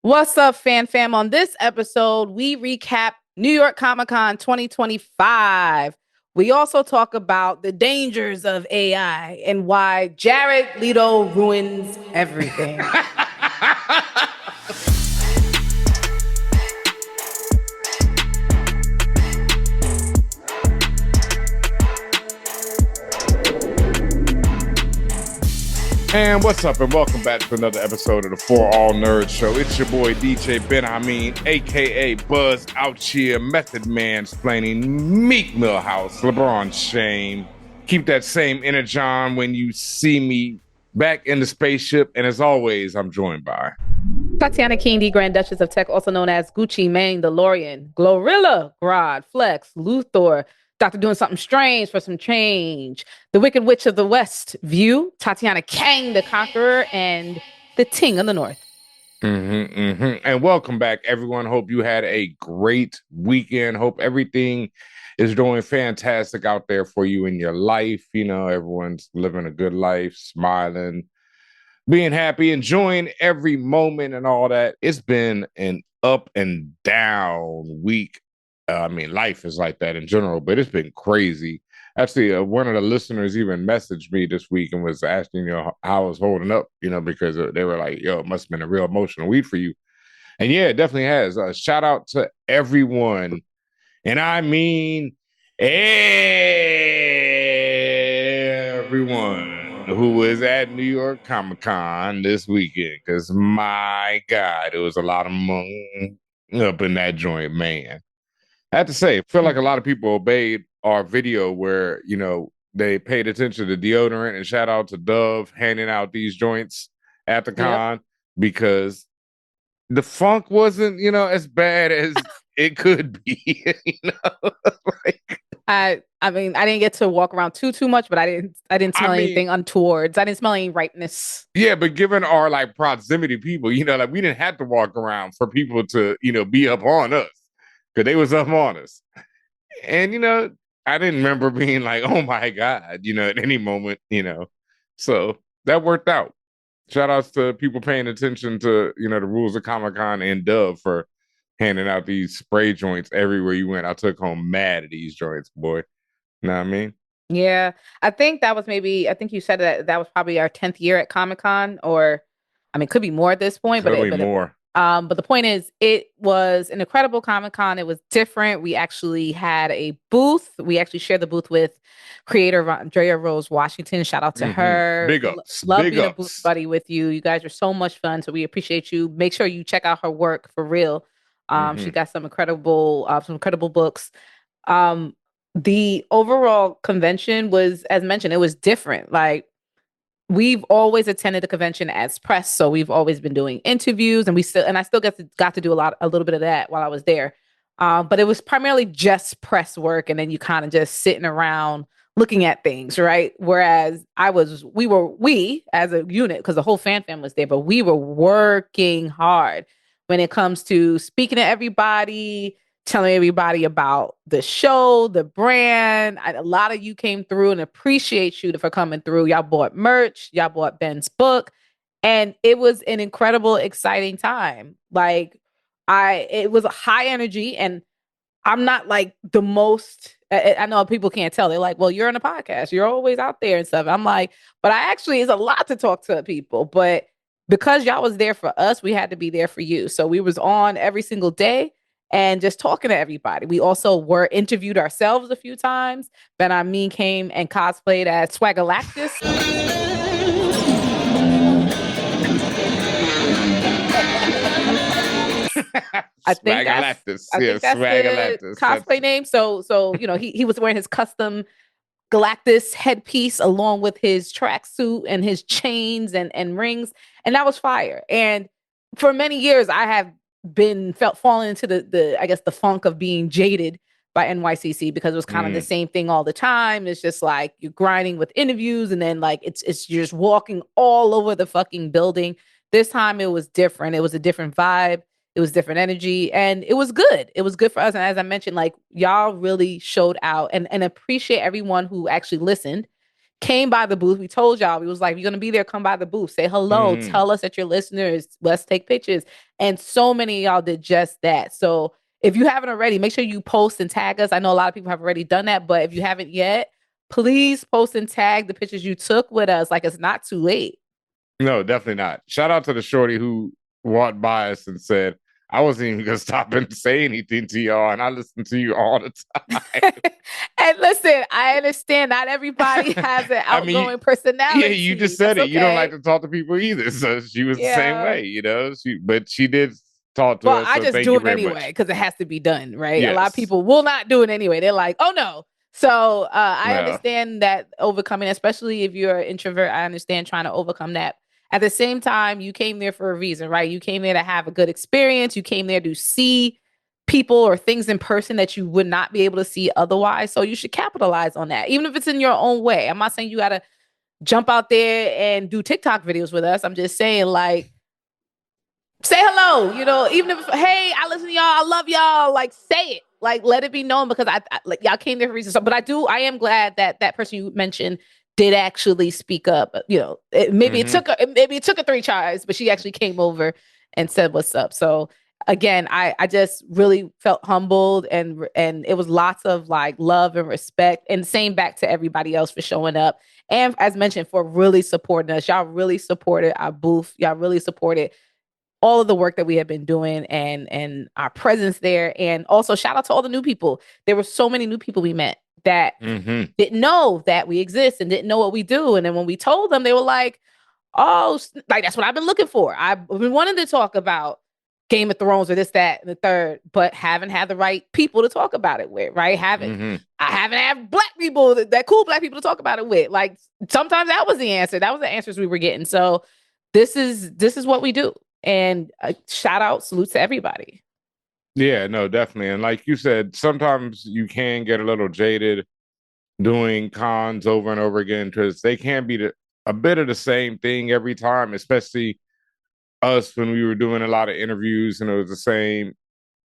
What's up, fam? On this episode, we recap New York Comic Con 2025. We also talk about the dangers of AI and why Jared Leto ruins everything. And what's up, and welcome back to another episode of the For All Nerds Show. It's your boy DJ Ben aka Buzz out here, Method Man explaining Meek Millhouse, LeBron Shame. Keep that same energy on when you see me back in the spaceship. And as always, I'm joined by Tatiana King, Grand Duchess of Tech, also known as Gucci Mane, DeLorean, Glorilla, Grodd, Flex, Luthor, Dr. Doing Something Strange for some change, the Wicked Witch of the West, View, Tatiana Kang, the Conqueror, and the Ting of the North. And welcome back, everyone. Hope you had a great weekend. Hope everything is doing fantastic out there for you in your life. You know, everyone's living a good life, smiling, being happy, enjoying every moment and all that. It's been an up and down week. Life is like that in general, but it's been crazy. Actually, one of the listeners even messaged me this week and was asking, how I was holding up, because they were like, yo, it must have been a real emotional week for you. And yeah, it definitely has. Shout out to everyone. And I mean, everyone who was at New York Comic Con this weekend, because my God, it was a lot of money up in that joint, man. I have to say, I feel like a lot of people obeyed our video where, they paid attention to deodorant, and shout out to Dove handing out these like at the con because the funk wasn't, as bad as it could be. I didn't get to walk around too much, but I didn't smell anything untowards. I didn't smell any ripeness. Yeah, but given our proximity people, we didn't have to walk around for people to, be up on us. Because they was up on us. And, I didn't remember being like, oh my God, at any moment, So that worked out. Shout outs to people paying attention to, the rules of Comic-Con and Dove for handing out these spray joints everywhere you went. I took home mad at these joints, boy. You know what I mean? Yeah. I think you said that was probably our 10th year at Comic-Con, or, it could be more at this point. But more. But the point is, it was an incredible Comic-Con. It was different. We actually had a booth. We actually shared the booth with creator Andrea Rose Washington. Shout out to her. Big ups. Love being a booth buddy with you. You guys are so much fun. So we appreciate you. Make sure you check out her work for real. She got some incredible books. The overall convention was, as mentioned, it was different. We've always attended the convention as press, so we've always been doing interviews, and I still got to do a little bit of that while I was there. But it was primarily just press work, and then you kind of just sitting around looking at things, right? Whereas we as a unit, because the whole fan was there, but we were working hard when it comes to speaking to everybody, telling everybody about the show, the brand. A lot of you came through, and appreciate you for coming through. Y'all bought merch, y'all bought Ben's book, and it was an incredible, exciting time. It was a high energy, and I'm not the most, I know people can't tell. They're like, well, you're on a podcast, you're always out there and stuff. I'm like, but it's a lot to talk to people, but because y'all was there for us, we had to be there for you. So we was on every single day and just talking to everybody. We also were interviewed ourselves a few times. Ben came and cosplayed as Swaggalactus. I think that's the cosplay name. So he was wearing his custom Galactus headpiece along with his tracksuit and his chains and rings, and that was fire. And for many years, I have falling into the funk of being jaded by NYCC, because it was kind of the same thing all the time. It's just like you're grinding with interviews, and then it's you're just walking all over the fucking building. This time it was different. It was a different vibe. It was different energy, and it was good. It was good for us. And as I mentioned, y'all really showed out, and appreciate everyone who actually listened, came by the booth. We told y'all, we was like, you're going to be there, come by the booth, say hello, Mm. tell us that you're listeners, let's take pictures. And so many of y'all did just that. So if you haven't already, make sure you post and tag us. I know a lot of people have already done that, but if you haven't yet, please post and tag the pictures you took with us. Like, it's not too late. No, definitely not. Shout out to the shorty who walked by us and said, I wasn't even gonna stop and say anything to y'all, and I listen to you all the And listen, I understand not everybody time. has an I mean, outgoing yeah, you just personality. said That's it. You don't like okay. to talk to people either. So she was the same Yeah. way, but she did talk to Well, us. I So just thank do you it very anyway much. because it has to be done, right? A lot of Yes. people will not do it anyway. They're like, oh no. So I No. understand that overcoming, especially if you're an introvert, I understand trying to overcome that. At the same time, you came there for a reason, right? You came there to have a good experience. You came there to see people or things in person that you would not be able to see otherwise. So you should capitalize on that, even if it's in your own way. I'm not saying you got to jump out there and do TikTok videos with us. I'm just saying, like, say hello, even if, hey, I listen to y'all, I love y'all, like, say it, like, let it be known, because I like, y'all came there for a reason. So, but I am glad that that person you mentioned did actually speak up. Mm-hmm. Maybe it took her 3 tries, but she actually came over and said what's up. So again, I just really felt humbled, and it was lots of like love and respect, and same back to everybody else for showing up, and as mentioned, for really supporting us. Y'all really supported our booth. Y'all really supported all of the work that we have been doing, and our presence there. And also shout out to all the new people. There were so many new people we met that Mm-hmm. didn't know that we exist and didn't know what we do. And then when we told them, they were like, oh, like, that's what I've been looking for. I've been wanting to talk about Game of Thrones or this, that, and the third, but haven't had the right people to talk about it with, right? Mm-hmm. I haven't had black people, that cool black people to talk about it with. Like, sometimes that was the answer. That was the answers we were getting. So this is what we do. And shout out, salute to everybody. Yeah, no, definitely. And like you said, sometimes you can get a little jaded doing cons over and over again because they can be a bit of the same thing every time, especially us when we were doing a lot of interviews and it was the same.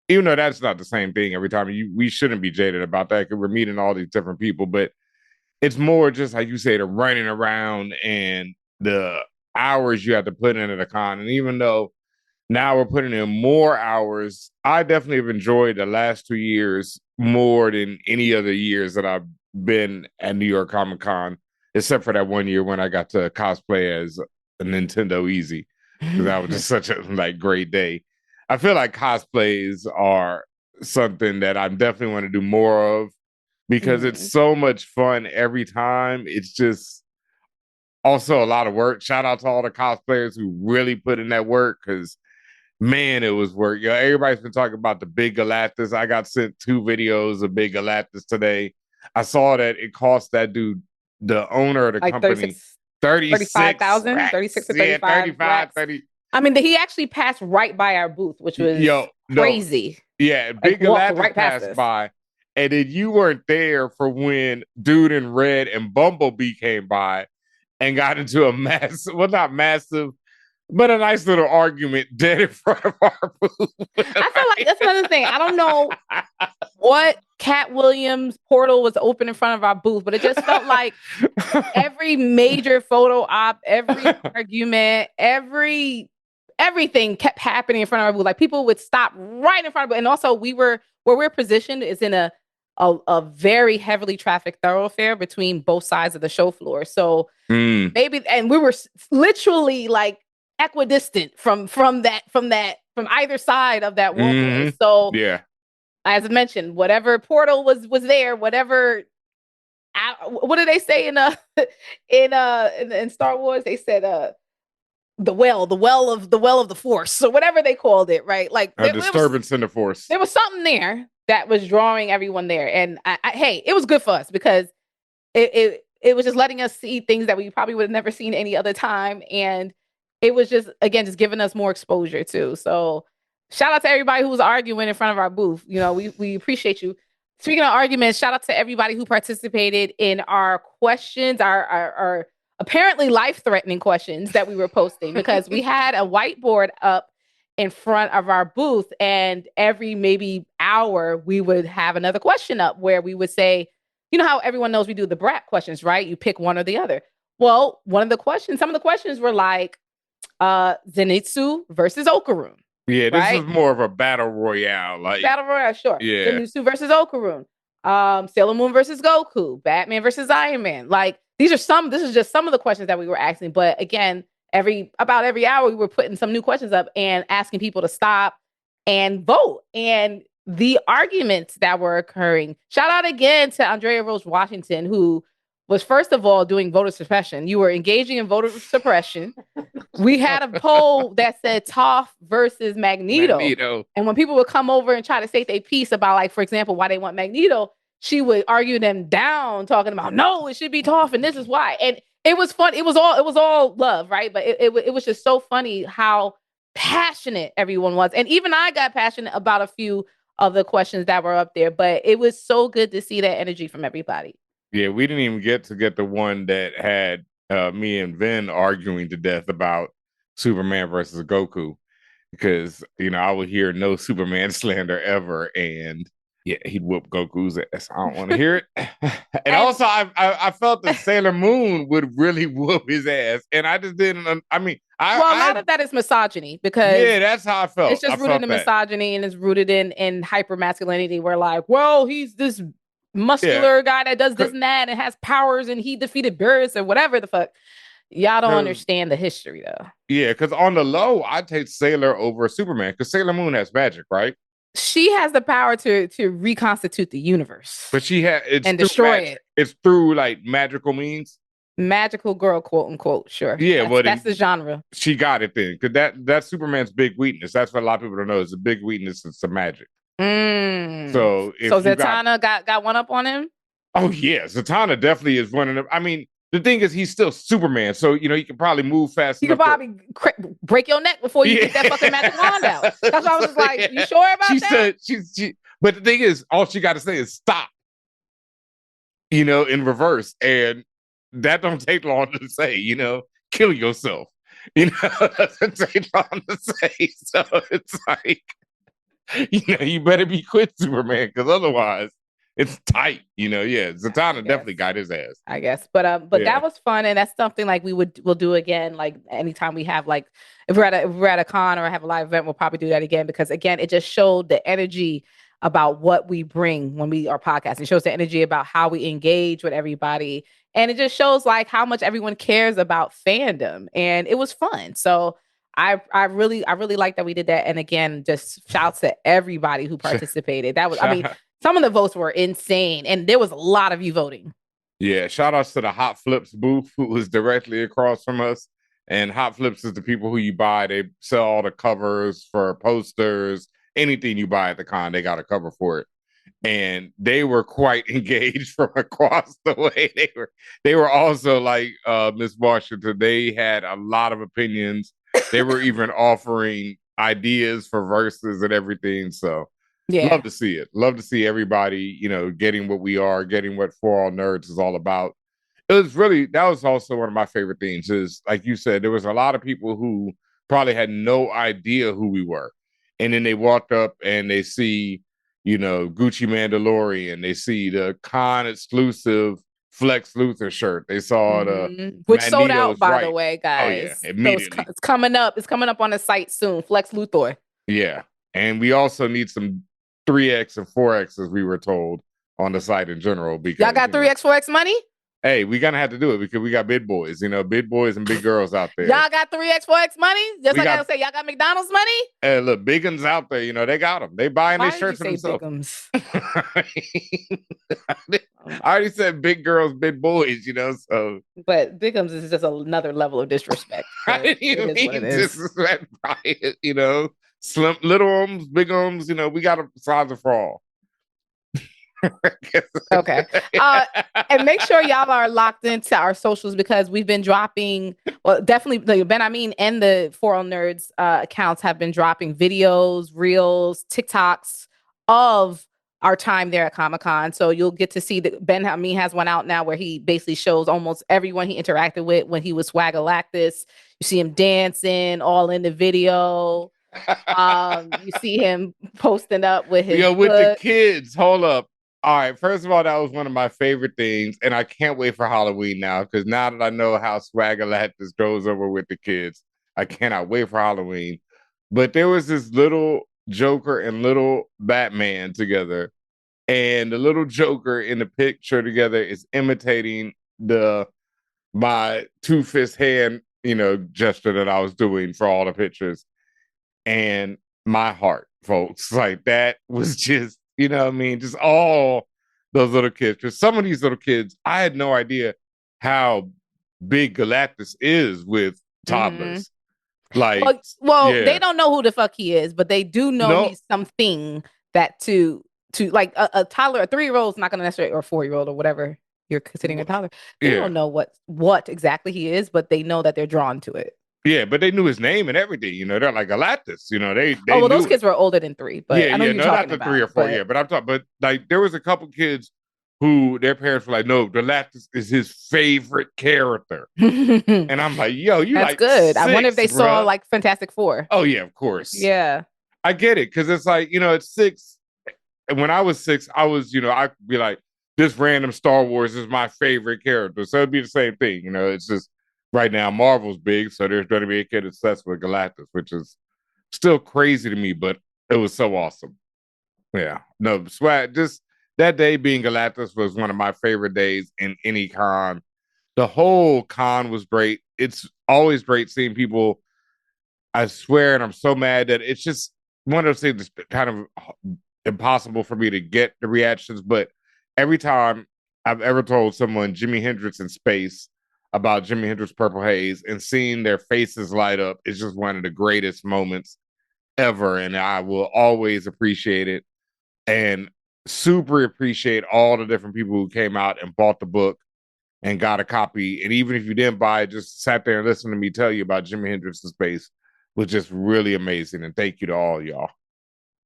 Even though that's not the same thing every time, we shouldn't be jaded about that because we're meeting all these different people. But it's more just like you say, the running around and the hours you have to put into the con. And even though now we're putting in more hours, I definitely have enjoyed the last 2 years more than any other years that I've been at New York Comic Con, except for that one year when I got to cosplay as a Nintendo Easy. That was just such a like great day. I feel like cosplays are something that I definitely want to do more of because it's Mhm. so much fun every time. It's just also a lot of work. Shout out to all the cosplayers who really put in that work because man, it was work. Yo, everybody's been talking about the big Galactus. I got sent 2 videos of big Galactus today. I saw that it cost that dude, the owner of the Like company, 36, 36 35,000, 36 racks. or Yeah, 35 35, racks. 30. I mean, he actually passed right by our booth, which was Yo, no. crazy. Yeah, Like, big walked Galactus right past passed us. by. And then you weren't there for when Dude in Red and Bumblebee came by and got into a massive, well, not massive, but a nice little argument dead in front of our booth. I feel like that's another thing. I don't know what Cat Williams portal was open in front of our booth, but it just felt like every major photo op, every argument, everything kept happening in front of our booth. Like, people would stop right in front of it. And also, where we're positioned is in a very heavily trafficked thoroughfare between both sides of the show floor. So Mm, maybe, and we were literally like equidistant from either side of that walkway. hmm. So Yeah. as I mentioned, whatever portal was there, whatever, what did they say in Star Wars? They said the well of the Force. So whatever they called it, right? Like, A disturbance in the force. there was something there that was drawing everyone there, and hey, it was good for us because it was just letting us see things that we probably would have never seen any other time, and it was just, again, just giving us more exposure too. So shout out to everybody who was arguing in front of our booth. We appreciate you. Speaking of arguments, shout out to everybody who participated in our questions, our apparently life-threatening questions that we were posting, because we had a whiteboard up in front of our booth, and every maybe hour we would have another question up where we would say, you know how everyone knows we do the brat questions, right? You pick one or the other. Well, some of the questions were like Zenitsu versus Okarun, Yeah, this was right? more of a battle royale. Like, Battle Royale, sure. yeah. Zenitsu versus Okarun. Sailor Moon versus Goku. Batman versus Iron Man. Like, this is just some of the questions that we were asking. But again, about every hour we were putting some new questions up and asking people to stop and vote. And the arguments that were occurring. Shout out again to Andrea Rose Washington, who was first of all doing voter suppression. You were engaging in voter suppression. We had a poll that said Toph versus Magneto. And when people would come over and try to state their piece about, like, for example, why they want Magneto, she would argue them down, talking about, no, it should be Toph, and this is why. And it was fun. It was all love, right? But it was just so funny how passionate everyone was. And even I got passionate about a few of the questions that were up there. But it was so good to see that energy from everybody. Yeah, we didn't even get the one that had me and Vin arguing to death about Superman versus Goku, because I would hear no Superman slander ever, and yeah, he'd whoop Goku's ass. I don't want to hear it. And also, I felt that Sailor Moon would really whoop his ass, and I just didn't. I mean, a lot of that is misogyny, because that's how I felt. It's just rooted in misogyny, and it's rooted in hyper masculinity. Where, like, well, he's this muscular guy that does this and that and has powers, and he defeated Beerus or whatever the fuck. Y'all don't understand the history, though. Yeah, because on the low, I'd take Sailor over Superman, because Sailor Moon has magic, right? She has the power to reconstitute the universe, but she had and destroy it. It's through like magical means. Magical girl, quote unquote. Sure. Yeah, that's the genre. She got it then, because that's Superman's big weakness. That's what a lot of people don't know. Is the big weakness is the magic. So Zatanna got one up on him. Oh yeah, Zatanna definitely is one of them. I mean, the thing is, he's still Superman, so he can probably move fast. You can probably break your neck before you get that fucking magic wand out. That's why I was just like, "You sure about that?" She. But the thing is, all she got to say is stop. In reverse, and that don't take long to say. Kill yourself. Doesn't take long to say. So it's like, you better be quit, Superman, because otherwise it's tight. Zatanna definitely got his ass, I guess. But that was fun, and that's something like we'll do again. Like anytime we have, like, if we're at a con or have a live event, we'll probably do that again, because again, it just showed the energy about what we bring when we are podcasting. It shows the energy about how we engage with everybody, and it just shows like how much everyone cares about fandom, and it was fun. So I really like that we did that. And again, just shouts to everybody who participated. That was, I mean, some of the votes were insane, and there was a lot of you voting. Yeah, shout outs to the Hot Flips booth, who was directly across from us. And Hot Flips is the people who you buy. They sell all the covers for posters, anything you buy at the con, they got a cover for it. And they were quite engaged from across the way. They were also like Miss Washington. They had a lot of opinions. They were even offering ideas for verses and everything. So love to see it. Love to see everybody, getting what we are, getting what ForAllNerds is all about. That was also one of my favorite things, is like you said, there was a lot of people who probably had no idea who we were. And then they walked up and they see, Gucci Mandalorian. They see the con exclusive Flex Luthor shirt. They saw the which sold out, by the way, guys. Oh yeah, immediately. It's coming up. It's coming up on the site soon. Flex Luthor. Yeah, and we also need some 3X and 4X, as we were told on the site in general. Because y'all got 3X, 4X money. Hey, we're gonna have to do it, because we got big boys, big boys and big girls out there. Y'all got 3X, 4X money? Just like I say, y'all got McDonald's money? Hey, look, big uns out there, they got them. They buying their shirts for themselves. I already said big girls, big boys, so. But bigums is just another level of disrespect. So I didn't even mean disrespect, slim, little ums, big ums, we got a size for all. Okay. And make sure y'all are locked into our socials, because we've been dropping, definitely the Ben Amin and the ForAllNerds accounts have been dropping videos, reels, TikToks of our time there at Comic-Con. So you'll get to see that Ben Amin has one out now where he basically shows almost everyone he interacted with when he was Swag Galactus. You see him dancing all in the video. You see him posting up with his with the kids. Hold up. All right, first of all, that was one of my favorite things, and I can't wait for Halloween now because now that I know how Swaggerlatus goes over with the kids, I cannot wait for Halloween. But there was this little Joker and little Batman together, and the little Joker in the picture together is imitating the my two fist hand, gesture that I was doing for all the pictures, and my heart, folks, like that was just, what I mean, just all those little kids. Because some of these little kids, I had no idea how big Galactus is with Hmm. toddlers. Like, Well, they yeah, don't know who the fuck he is, but they do know no, he's something that to like a toddler, a 3-year old is not going to necessarily, or a 4-year old or whatever you're considering a toddler. They yeah. don't know what exactly he is, but they know that they're drawn to it. Yeah, but they knew his name and everything. They're like Galactus. Oh They well, those knew it. kids were older than 3, but Yeah, I know yeah, who you're no, not talking the 3 or 4. about. Yeah, but I'm talking. But like, there was a couple kids who their parents were like, "No, Galactus is his favorite character," But and I'm like, "Yo, you that's like good. I wonder if 6, they saw bruh." like Fantastic Four. Oh yeah, of course. Yeah, I get it because it's like at 6. And when I was 6, I was I'd be like, "This random Star Wars is my favorite character," so it'd be the same thing. It's just right now Marvel's big, so there's going to be a kid obsessed with Galactus, which is still crazy to me, but it was so awesome. Yeah. No, swag. Just that day being Galactus was one of my favorite days in any con. The whole con was great. It's always great seeing people. I swear, and I'm so mad that it's just one of those things that's kind of impossible for me to get the reactions. But every time I've ever told someone Jimi Hendrix in space about Jimi Hendrix Purple Haze and seeing their faces light up is just one of the greatest moments ever. And I will always appreciate it and super appreciate all the different people who came out and bought the book and got a copy. And even if you didn't buy it, just sat there and listened to me tell you about Jimi Hendrix's space was just really amazing. And thank you to all y'all.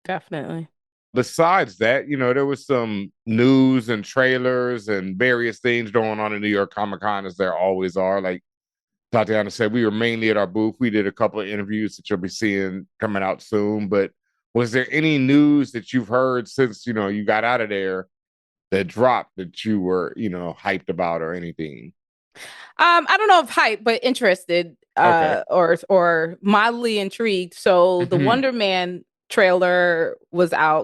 definitely. Besides that, there was some news and trailers and various things going on in New York Comic Con, as there always are. Like Tatiana said, we were mainly at our booth. We did a couple of interviews that you'll be seeing coming out soon. But was there any news that you've heard since you got out of there that dropped that you were hyped about or anything? I don't know if hype, but interested, Okay. or mildly intrigued. So the Mhm. Wonder Man trailer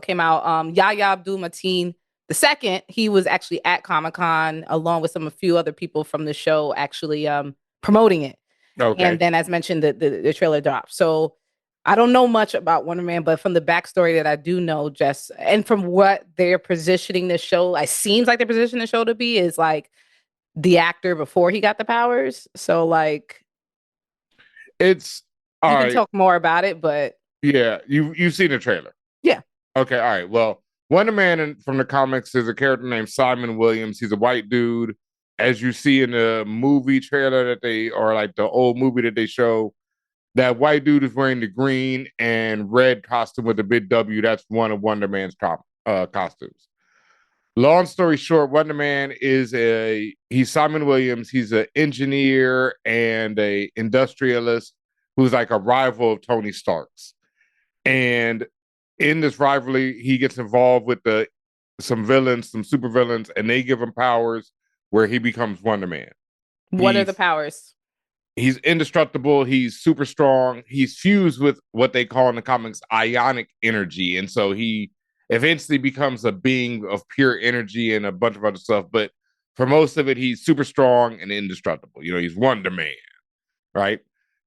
came out. Yahya Abdul Mateen the second, he was actually at Comic Con along with a few other people from the show, actually promoting it. And Okay. then, as mentioned, the trailer dropped. So I don't know much about Wonder Man, but from the backstory that I do know, just and from what they're positioning the show, it seems like they're positioning the show to be is like the actor before he got the powers. So like It's all you can right. talk more about it, but Yeah, you've seen the trailer. yeah. Okay, all right. Well, Wonder Man from the comics is a character named Simon Williams. He's a white dude. As you see in the movie trailer that they, or like the old movie that they show, that white dude is wearing the green and red costume with the big W. That's one of Wonder Man's costumes. Long story short, Wonder Man he's Simon Williams. He's an engineer and a industrialist who's like a rival of Tony Stark's. And in this rivalry, he gets involved with some villains, some super villains, and they give him powers where he becomes Wonder Man. What are the He's powers? he's indestructible. He's super strong. He's fused with what they call in the comics ionic energy, and so he eventually becomes a being of pure energy and a bunch of other stuff. But for most of it, he's super strong and indestructible. He's Wonder Man, right?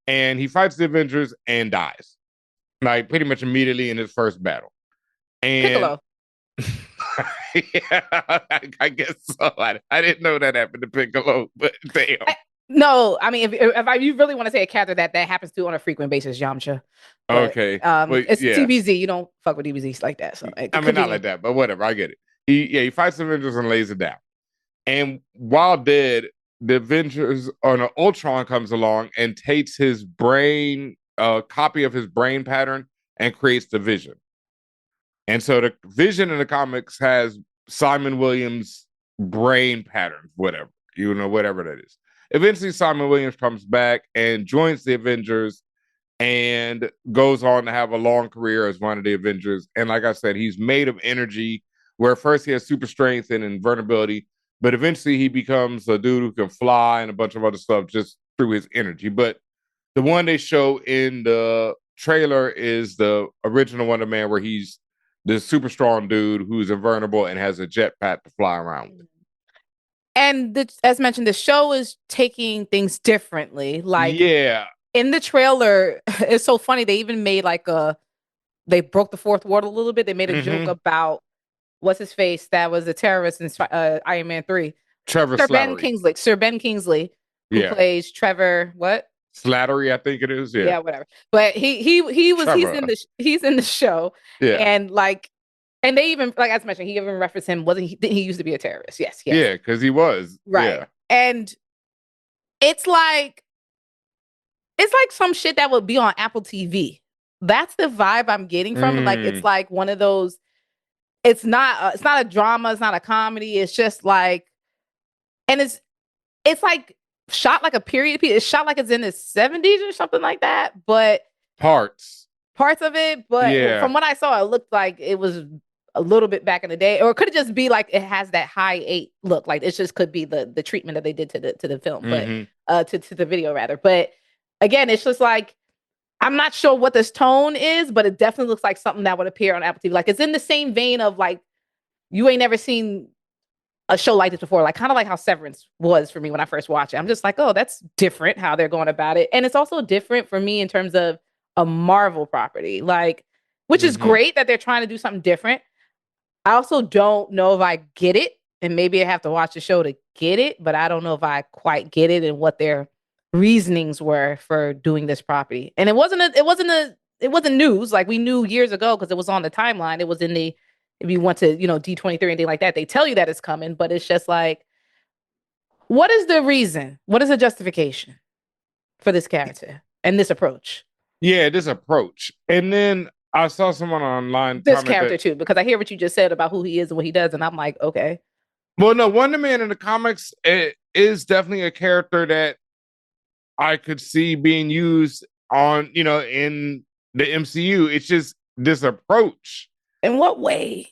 And he fights the Avengers and dies, like pretty much immediately in his first battle. And Piccolo. yeah, I guess so. I didn't know that happened to Piccolo, but damn. No, I mean, if you really want to say a character that happens to on a frequent basis, Yamcha. But Okay, but it's yeah, TBZ. You don't fuck with DBZs like that, so I it mean not continue. like that, but whatever. I get it. He fights the Avengers and lays it down. And while dead, the Avengers or no, Ultron comes along and takes his brain, a copy of his brain pattern, and creates the Vision. And so the Vision in the comics has Simon Williams' brain patterns, whatever that is. Eventually, Simon Williams comes back and joins the Avengers and goes on to have a long career as one of the Avengers. And like I said, he's made of energy, where at first he has super strength and invulnerability, but eventually he becomes a dude who can fly and a bunch of other stuff just through his energy. But the one they show in the trailer is the original Wonder Man, where he's this super strong dude who's invulnerable and has a jetpack to fly around with. And as mentioned, the show is taking things differently. Like Yeah. in the trailer, it's so funny. They even made they broke the fourth wall a little bit. They made a joke Mm-hmm. about what's his face that was a terrorist in Iron Man 3. Trevor Slattery. Sir Ben Kingsley, who Yeah. plays Trevor. What? Slattery, I think it is. Yeah. Yeah, whatever. But Trevor. he's in the show, Yeah. and and they even as mentioned, he even referenced him. Wasn't he? He used to be a terrorist? Yes, yes, Yeah, because he was. right. Yeah. And it's like some shit that would be on Apple TV. That's the vibe I'm getting from it. Like it's Mm. like one of those. It's not a drama. It's not a comedy. It's just like, and it's like shot like a period piece. It's shot like it's in the 70s or something like that. But Parts. parts of it. But Yeah. from what I saw, it looked like it was a little bit back in the day, or it could just be like it has that high 8 look. Like it just could be the treatment that they did to the film, but Mm-hmm. to the video rather. But again, it's just like I'm not sure what this tone is, but it definitely looks like something that would appear on Apple TV. Like it's in the same vein of like you ain't never seen a show like this before, like kind of like how Severance was for me when I first watched it. I'm just like, oh, that's different how they're going about it. And it's also different for me in terms of a Marvel property, like, which is Mm-hmm. great that they're trying to do something different. I also don't know if I get it, and maybe I have to watch the show to get it, but I don't know if I quite get it and what their reasonings were for doing this property. And it wasn't news. Like we knew years ago because it was on the timeline. It was in the if you went to, D23 and things like that, they tell you that it's coming, but it's just like, what is the reason? What is the justification for this character and this approach? Yeah, this approach. And then I saw someone online This comment that, character too, because I hear what you just said about who he is and what he does, and I'm like, okay. well, no, Wonder Man in the comics is definitely a character that I could see being used on, in the MCU. It's just this approach. In what way?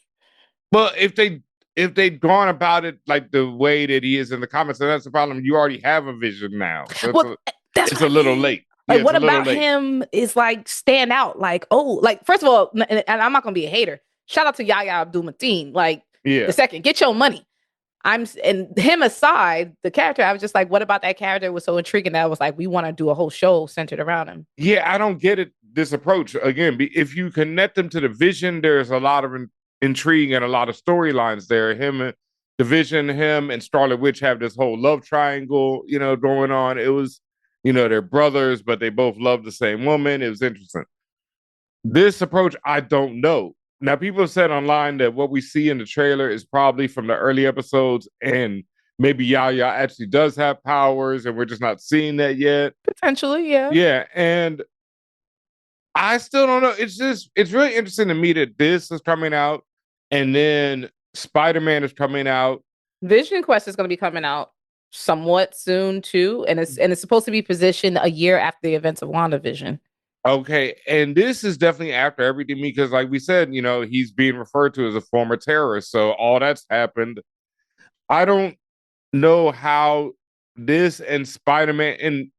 Well, if they'd gone about it like the way that he is in the comics, and that's the problem. You already have a Vision now, so Well, that's it's what a I little mean. late. Yeah, Like, it's what a little about late. him is like stand out? Like, oh, like first of all, and I'm not gonna be a hater. Shout out to Yahya Abdul Mateen. Like the Yeah. second, get your money. And him aside, the character, I was just like, what about that character was so intriguing that I was like, we want to do a whole show centered around him. Yeah, I don't get it. This approach again. If you connect them to the Vision, there's a lot of intrigue and a lot of storylines there. The Vision, him and Scarlet Witch have this whole love triangle, going on. It was, they're brothers, but they both love the same woman. It was interesting. This approach, I don't know. Now, people have said online that what we see in the trailer is probably from the early episodes, and maybe Yaya actually does have powers, and we're just not seeing that yet. Potentially, yeah. Yeah, and I still don't know. It's really interesting to me that this is coming out, and then Spider-Man is coming out. Vision Quest is going to be coming out somewhat soon too, and it's supposed to be positioned a year after the events of WandaVision. Okay, and this is definitely after everything because, like we said, he's being referred to as a former terrorist, so all that's happened. I don't know how this and Spider-Man and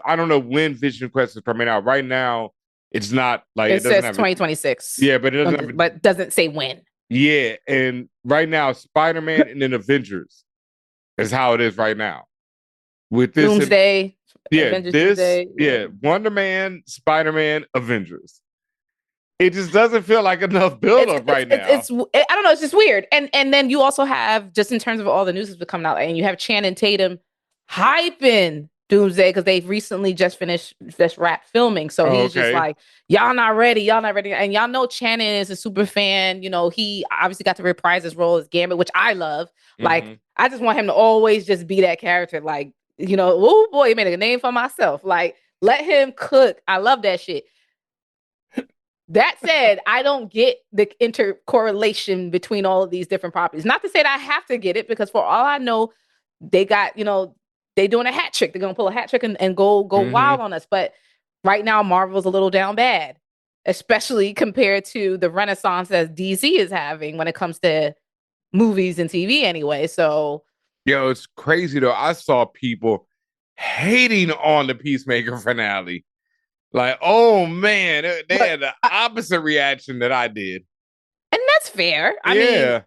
I don't know when Vision Quest is coming out. Right now, it's not like It it doesn't says have 2026. yeah, but it doesn't have but doesn't say when. yeah, and right now Spider-Man and then Avengers is how it is right now. With this Doomsday, yeah, Avengers Doomsday. Yeah, Wonder Man, Spider-Man, Avengers. It just doesn't feel like enough buildup right now. I don't know. It's just weird. And then you also have, just in terms of all the news that's been coming out, and you have Channing Tatum hyping Doomsday because they've recently just wrapped filming. So he's just like, y'all not ready. And y'all know Channing is a super fan. He obviously got to reprise his role as Gambit, which I love. Like, I just want him to always just be that character. Like, oh boy, he made a name for myself. Like, let him cook. I love that shit. That said, I don't get the intercorrelation between all of these different properties. Not to say that I have to get it, because for all I know, they got, they doing a hat trick. They're gonna pull a hat trick and go wild on us. But right now, Marvel's a little down bad. especially compared to the renaissance that DC is having when it comes to movies and TV anyway. So, Yo, it's crazy though. I saw people hating on the Peacemaker finale. Like, oh man, they but had the opposite reaction that I did. and that's fair. I mean, Yeah.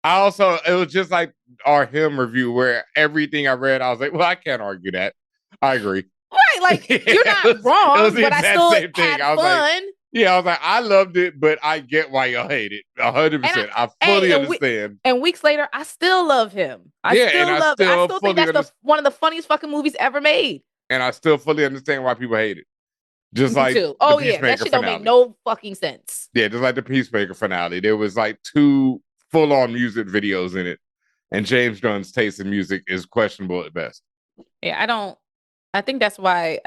I also, it was just like our him review where everything I read, I was like, well, I can't argue that. I agree. right, like you're it not it was wrong, the but I exact still same thing. had I was like, fun. yeah, I was like, I loved it, but I get why y'all hate it. And 100%. I hey, fully understand. and weeks later, I still love him. Yeah, and I I still still think fully that's understand. one of the funniest fucking movies ever made. And I still fully understand why people hate it. Just Me like too. the Oh yeah, that Peacemaker shit don't make finale. no fucking sense. Yeah, just like the Peacemaker finale. There was like two full-on music videos in it. And James Gunn's taste in music is questionable at best. Yeah, I don't. I think that's why.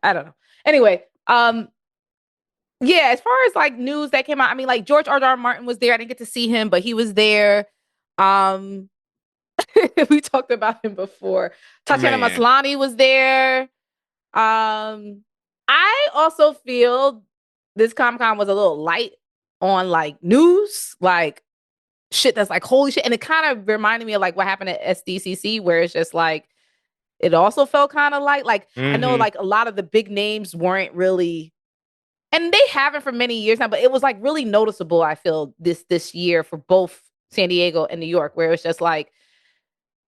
I don't know. Anyway, yeah. As far as like news that came out, I mean, like George R. Martin was there. I didn't get to see him, but he was there. Um, we talked about him before. Tatiana Man. Maslany was there. I also feel this Comic Con was a little light on like news, like shit that's like holy shit, and it kind of reminded me of like what happened at SDCC, where it's just like it also felt kind of light. Like I know Mm-hmm. like a lot of the big names weren't really, and they haven't for many years now, but it was like really noticeable. I feel this year for both San Diego and New York, where it's just like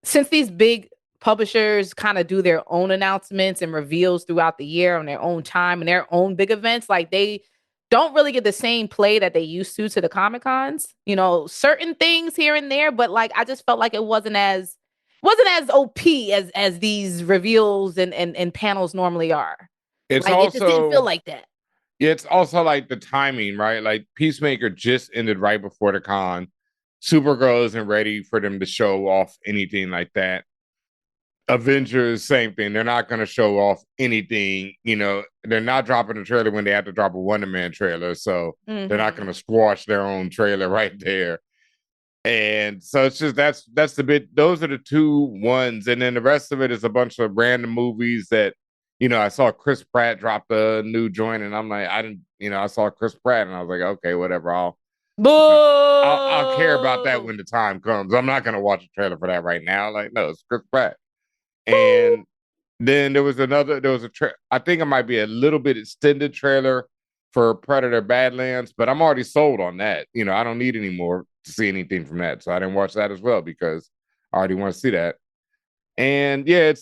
since these big publishers kind of do their own announcements and reveals throughout the year on their own time and their own big events, like they don't really get the same play that they used to the Comic Cons. You know, certain things here and there, but like I just felt like it wasn't as OP as these reveals and panels normally are. It's Like it just didn't feel also like that. it's also like the timing, right? Like Peacemaker just ended right before the con. Supergirl isn't ready for them to show off anything like that. Avengers, same thing. They're not going to show off anything. You know, they're not dropping a trailer when they have to drop a Wonder Man trailer. So they're not going Mm-hmm. to squash their own trailer right there. And so it's just that's the bit. Those are the two ones, and then the rest of it is a bunch of random movies that, I saw Chris Pratt drop the new joint, and I'm like, I didn't, I saw Chris Pratt, and I was like, okay, whatever. I'll care about that Boo! when the time comes. I'm not gonna watch a trailer for that right now. Like, no, it's Chris Pratt. Boo! And then there was I think it might be a little bit extended trailer for Predator Badlands, but I'm already sold on that. I don't need any more to see anything from that. So I didn't watch that as well because I already want to see that. And yeah,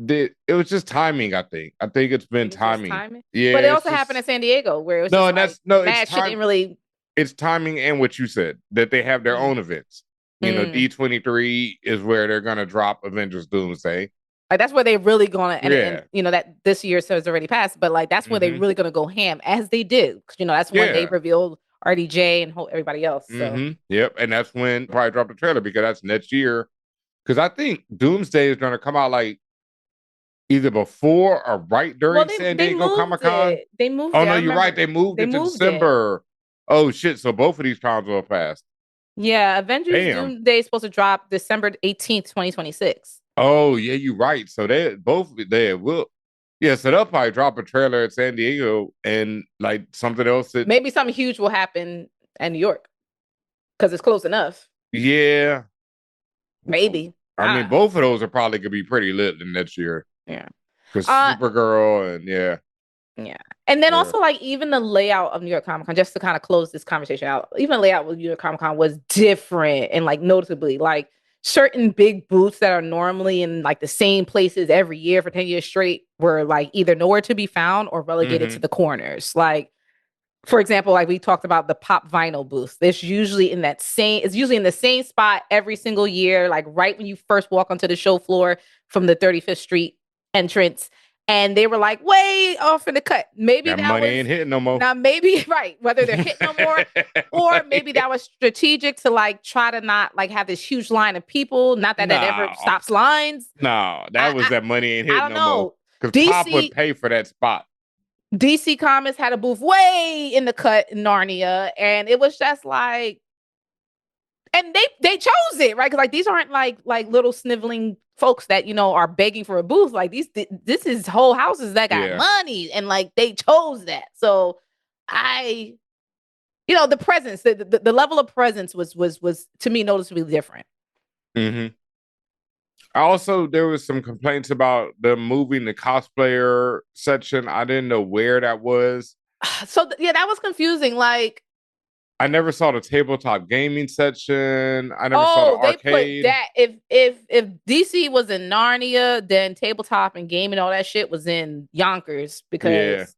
it was just timing, I think. I think it's been It was just timing. timing. Yeah, But it it's also happened just in San Diego where it was no, just and like that's no, it's mad shit time didn't really. it's timing and what you said, that they have their Mm, own events. mm. D23 is where they're gonna drop Avengers Doomsday. Like that's where they really gonna and Yeah. you know that this year has already passed, but like that's where they Mm-hmm. really gonna go ham as they did. 'Cause, that's when they Yeah. revealed RDJ and everybody else. So Mm-hmm. Yep. And that's when probably drop the trailer because that's next year. Because I think Doomsday is gonna come out like either before or right well, during they San they Diego Comic moved Con. it. They moved Oh it. no, I you're right. remember They moved they it to moved it. December. Oh shit. So both of these times will pass. Yeah, Avengers Damn. Doomsday is supposed to drop December 18th, 2026. Oh yeah, you're right. So they will. Yeah, so they'll probably drop a trailer at San Diego and like something else that Maybe something huge will happen in New York because it's close enough. yeah. Maybe. I mean, both of those are probably gonna be pretty lit in next year. Yeah. Because Uh Supergirl and yeah. yeah. And then Yeah. also like even the layout of New York Comic Con, just to kind of close this conversation out, even the layout of New York Comic Con was different and like noticeably like certain big booths that are normally in like the same places every year for 10 years straight were like either nowhere to be found or relegated to Mm-hmm. the corners. Like for example, like we talked about the pop vinyl booth. It's usually in the same spot every single year, like right when you first walk onto the show floor from the 35th Street entrance. And they were like way off in the cut. Maybe That that money was ain't hitting no more. now maybe right, whether they're hitting no more, or maybe that was strategic to like try to not like have this huge line of people. Not that that ever No. stops lines. No. That I was I, that money ain't I hitting don't no more. know. Because Pop would DC pay for that spot. DC Comics had a booth way in the cut in Narnia, and it was just like, and they chose it right because like these aren't like little sniveling folks that are begging for a booth. Like this is whole houses that got Yeah. money, and like they chose that. So I the presence, the level of presence was to me noticeably different. Mm-hmm. Also, there was some complaints about them moving the cosplayer section. I didn't know where that was. So yeah, that was confusing. Like, I never saw the tabletop gaming section. I never saw the oh, they put arcade. that if DC was in Narnia, then tabletop and gaming, all that shit was in Yonkers Yeah. because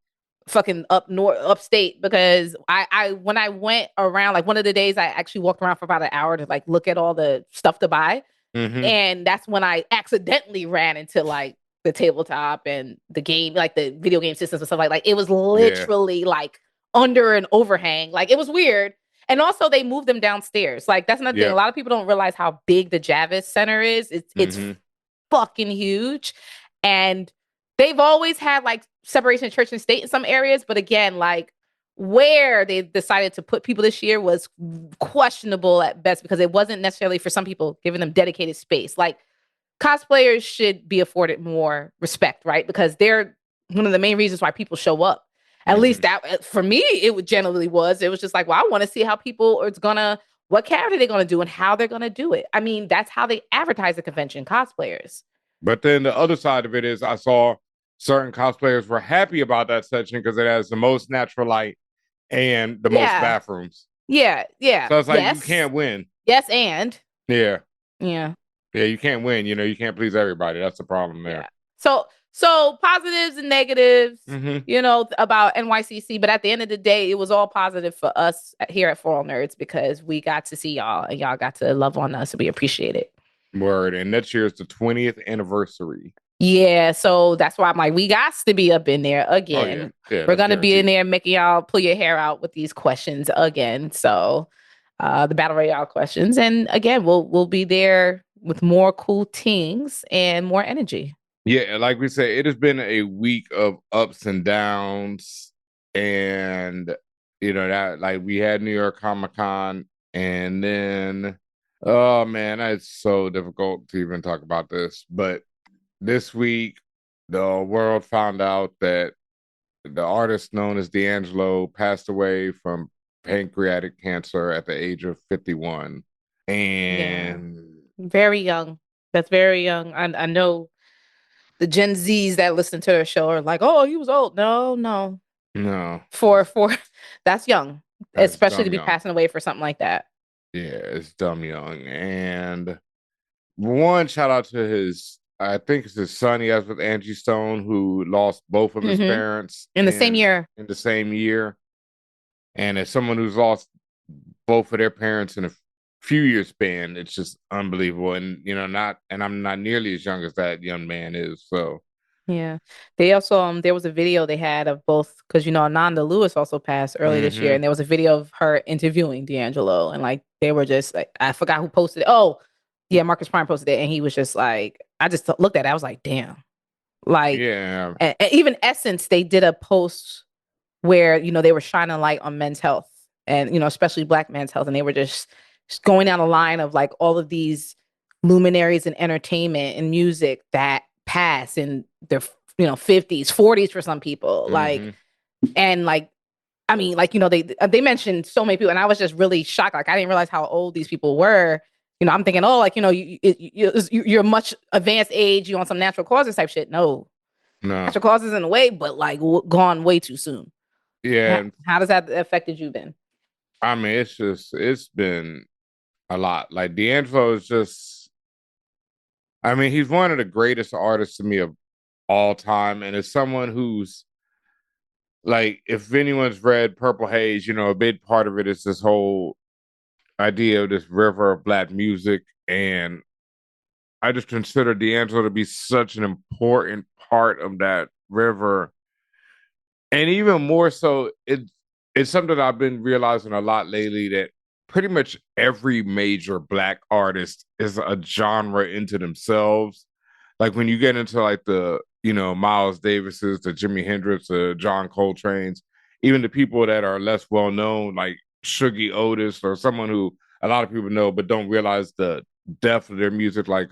fucking up north, upstate. Because I when I went around, like one of the days, I actually walked around for about an hour to like look at all the stuff to buy. Mm-hmm. And that's when I accidentally ran into like the tabletop and the game, like the video game systems and stuff like it was Yeah. literally like under an overhang. Like it was weird. And also they moved them downstairs. Like that's another thing. A Yep. lot of people don't realize how big the Javis Center is. It's Mm-hmm. fucking huge. And they've always had like separation of church and state in some areas, but again, like where they decided to put people this year was questionable at best because it wasn't necessarily for some people giving them dedicated space. Like cosplayers should be afforded more respect, right? Because they're one of the main reasons why people show up. At Mm-hmm. least that for me, it generally was. It was just like, well, I want to see how people are gonna, what character they're gonna do and how they're gonna do it. I mean, that's how they advertise the convention, cosplayers. But then the other side of it is I saw certain cosplayers were happy about that section because it has the most natural light and the most Yeah, bathrooms. yeah, So it's like you yes, can't win. yes, and Yeah. yeah, Yeah, you can't win. You can't please everybody. That's the problem there. yeah. So positives and negatives, Mm-hmm. about NYCC, but at the end of the day, it was all positive for us here at ForAllNerds because we got to see y'all and y'all got to love on us and we appreciate it. Word. And next year is the 20th anniversary. Yeah, so that's why I'm like, we got to be up in there Oh yeah. again. Yeah, We're that's gonna be in guaranteed. there making y'all pull your hair out with these questions again. So the battle royale questions. And again, we'll be there with more cool things and more energy. Yeah, like we said, it has been a week of ups and downs. And that like we had New York Comic Con and then oh man, it's so difficult to even talk about this. But this week the world found out that the artist known as D'Angelo passed away from pancreatic cancer at the age of 51. Yeah. And Very young. That's very young. I know the Gen Zs that listen to the show are like, oh, he was old. No, no. no, For that's young, that's especially to dumb be young. passing away for something like that. Yeah, it's dumb young. And one shout out to his, I think it's his son he has with Angie Stone, who lost both of his Hmm. parents In the same year. in the same year. And as someone who's lost both of their parents in a few years span, it's just unbelievable. And I'm not nearly as young as that young man is. So Yeah. They also there was a video they had of both because Ananda Lewis also passed early this year, mm-hmm. and there was a video of her interviewing D'Angelo, and like they were just like, I forgot who posted it. Oh, yeah, Marcus Prime posted it, and he was just like, I just looked at it, I was like, damn. Like, Yeah. and even Essence, they did a post where they were shining light on men's health and especially Black men's health, and they were just going down the line of like all of these luminaries in entertainment and music that pass in their 50s 40s for some people, like, Mm-hmm. and like, I mean, like, they mentioned so many people and I was just really shocked. Like I didn't realize how old these people were. I'm thinking, oh, like, you're much advanced age, you on some natural causes type shit. No, No. natural causes in a way, but like gone way too soon. Yeah. And How does that affected you then? I mean, it's been a lot. Like D'Angelo is just, I mean, he's one of the greatest artists to me of all time. And as someone who's like, if anyone's read Purple Haze, a big part of it is this whole idea of this river of Black music. And I just consider D'Angelo to be such an important part of that river. And even more so, it's something I've been realizing a lot lately that pretty much every major Black artist is a genre into themselves. Like when you get into like the, Miles Davises, the Jimi Hendrix, the John Coltrane's, even the people that are less well known, like Shuggy Otis or someone who a lot of people know but don't realize the depth of their music, like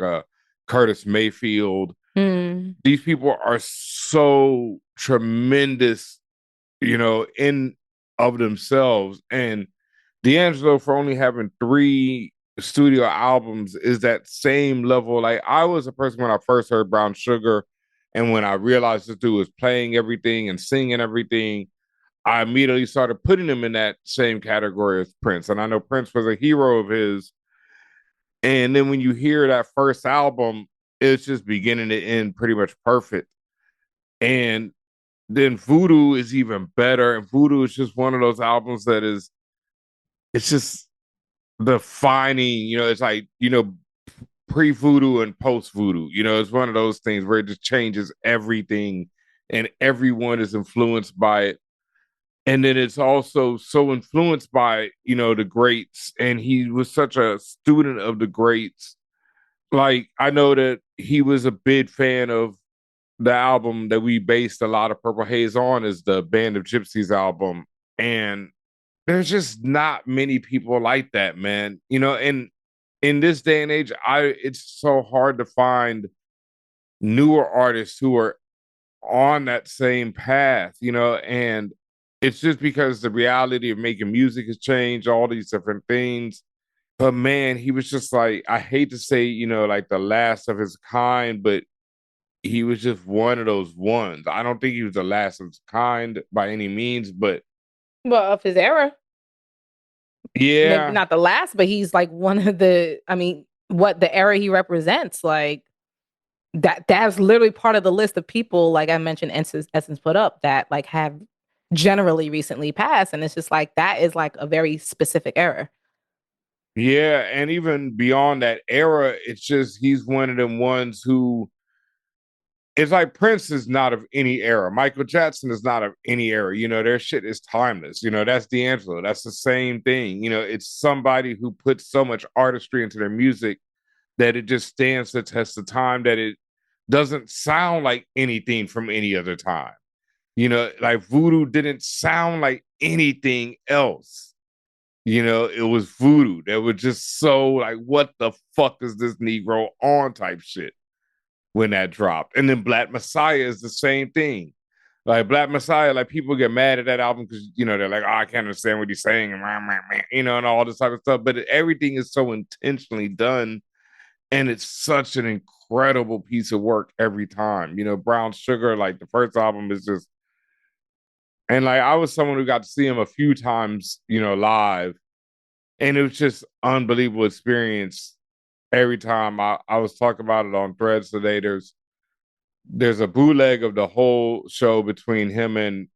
Curtis Mayfield. Mm. These people are so tremendous, in of themselves. And D'Angelo, for only having 3 studio albums, is that same level. Like, I was a person when I first heard Brown Sugar, and when I realized this dude was playing everything and singing everything, I immediately started putting him in that same category as Prince. And I know Prince was a hero of his. And then when you hear that first album, it's just beginning to end pretty much perfect. And then Voodoo is even better. And Voodoo is just one of those albums that is, it's just defining, it's like, pre Voodoo and post Voodoo. It's one of those things where it just changes everything and everyone is influenced by it. And then it's also so influenced by, the greats. And he was such a student of the greats. Like, I know that he was a big fan of the album that we based a lot of Purple Haze on, is the Band of Gypsies album. And there's just not many people like that, man. And in this day and age, it's so hard to find newer artists who are on that same path, and it's just because the reality of making music has changed, all these different things. But man, he was just like, I hate to say, like the last of his kind, but he was just one of those ones. I don't think he was the last of his kind by any means, but Well, of his era. Maybe yeah, not the last, but he's like one of the, I mean, what the era he represents, like that's literally part of the list of people, like I mentioned, Essence put up that like have generally recently passed. And it's just like that is like a very specific era. yeah. And even beyond that era, it's just he's one of them ones who, it's like Prince is not of any era. Michael Jackson is not of any era. Their shit is timeless. That's D'Angelo. That's the same thing. It's somebody who puts so much artistry into their music that it just stands the test of time, that it doesn't sound like anything from any other time. Like Voodoo didn't sound like anything else. It was Voodoo that was just so like, what the fuck is this Negro on type shit when that dropped. And then Black Messiah is the same thing. Like Black Messiah, like people get mad at that album because they're like, oh, I can't understand what he's saying, and all this type of stuff. But everything is so intentionally done, and it's such an incredible piece of work every time. Brown Sugar, like the first album is just, and like I was someone who got to see him a few times, live, and it was just unbelievable experience every time. I was talking about it on Threads today. There's a bootleg of the whole show between him and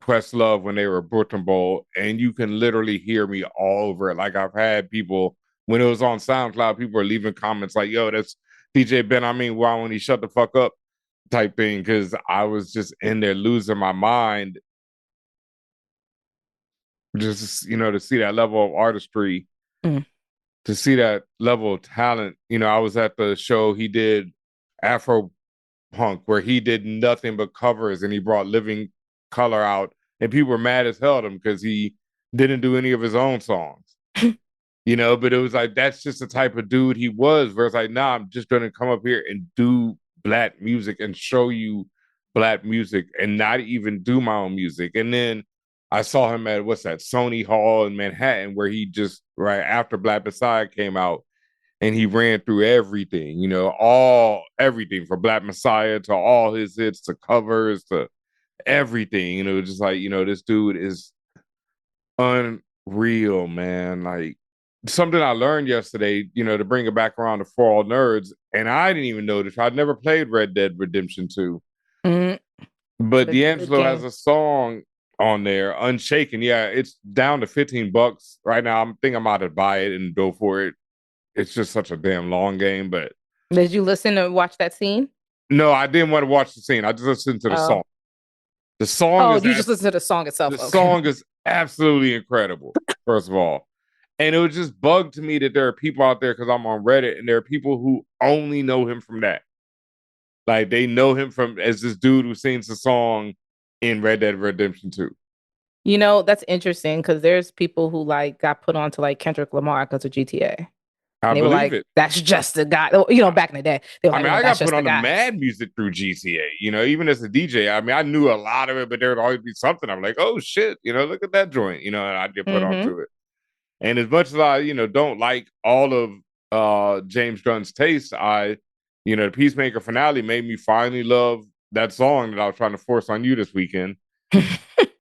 Questlove when they were at Brooklyn Bowl, and you can literally hear me all over it. Like, I've had people, when it was on SoundCloud, people are leaving comments like, yo, that's DJ Ben. I mean, why won't he shut the fuck up type thing? Because I was just in there losing my mind. Just, to see that level of artistry, Mm. to see that level of talent. I was at the show he did, Afro Punk, where he did nothing but covers and he brought Living Color out, and people were mad as hell at him because he didn't do any of his own songs. But it was like, that's just the type of dude he was, where it's like, nah, I'm just gonna come up here and do Black music and show you Black music and not even do my own music. And then I saw him at, what's that, Sony Hall in Manhattan, where he just, right after Black Messiah came out, and he ran through everything, everything from Black Messiah to all his hits to covers to everything. Just like, this dude is unreal, man. Like, something I learned yesterday, to bring it back around to ForAllNerds, and I didn't even know this. I'd never played Red Dead Redemption 2, Mm. but It's a good D'Angelo has game. a song on there, Unshaken. Yeah, it's down to $15 right now. I think I'm about to buy it and go for it. It's just such a damn long game, but Did you listen or watch that scene? no, I didn't want to watch the scene. I just listened to the Oh, song. The song oh, is you just listened to the song itself. the Okay. song is absolutely incredible. First of all, and it was just bugged to me that there are people out there, because I'm on Reddit, and there are people who only know him from that. Like, they know him from as this dude who sings the song in Red Dead Redemption 2. That's interesting because there's people who like got put onto like Kendrick Lamar because of GTA. I And they were believe like, it. that's just a guy. Back in the day, they were I like, mean, oh, I that's got put just a on the guy. mad music through GTA, even as a DJ. I mean, I knew a lot of it, but there would always be something. I'm like, oh shit, look at that joint, and I get put Mm-hmm. onto it. And as much as I, don't like all of James Gunn's taste, the Peacemaker finale made me finally love that song that I was trying to force on you this weekend.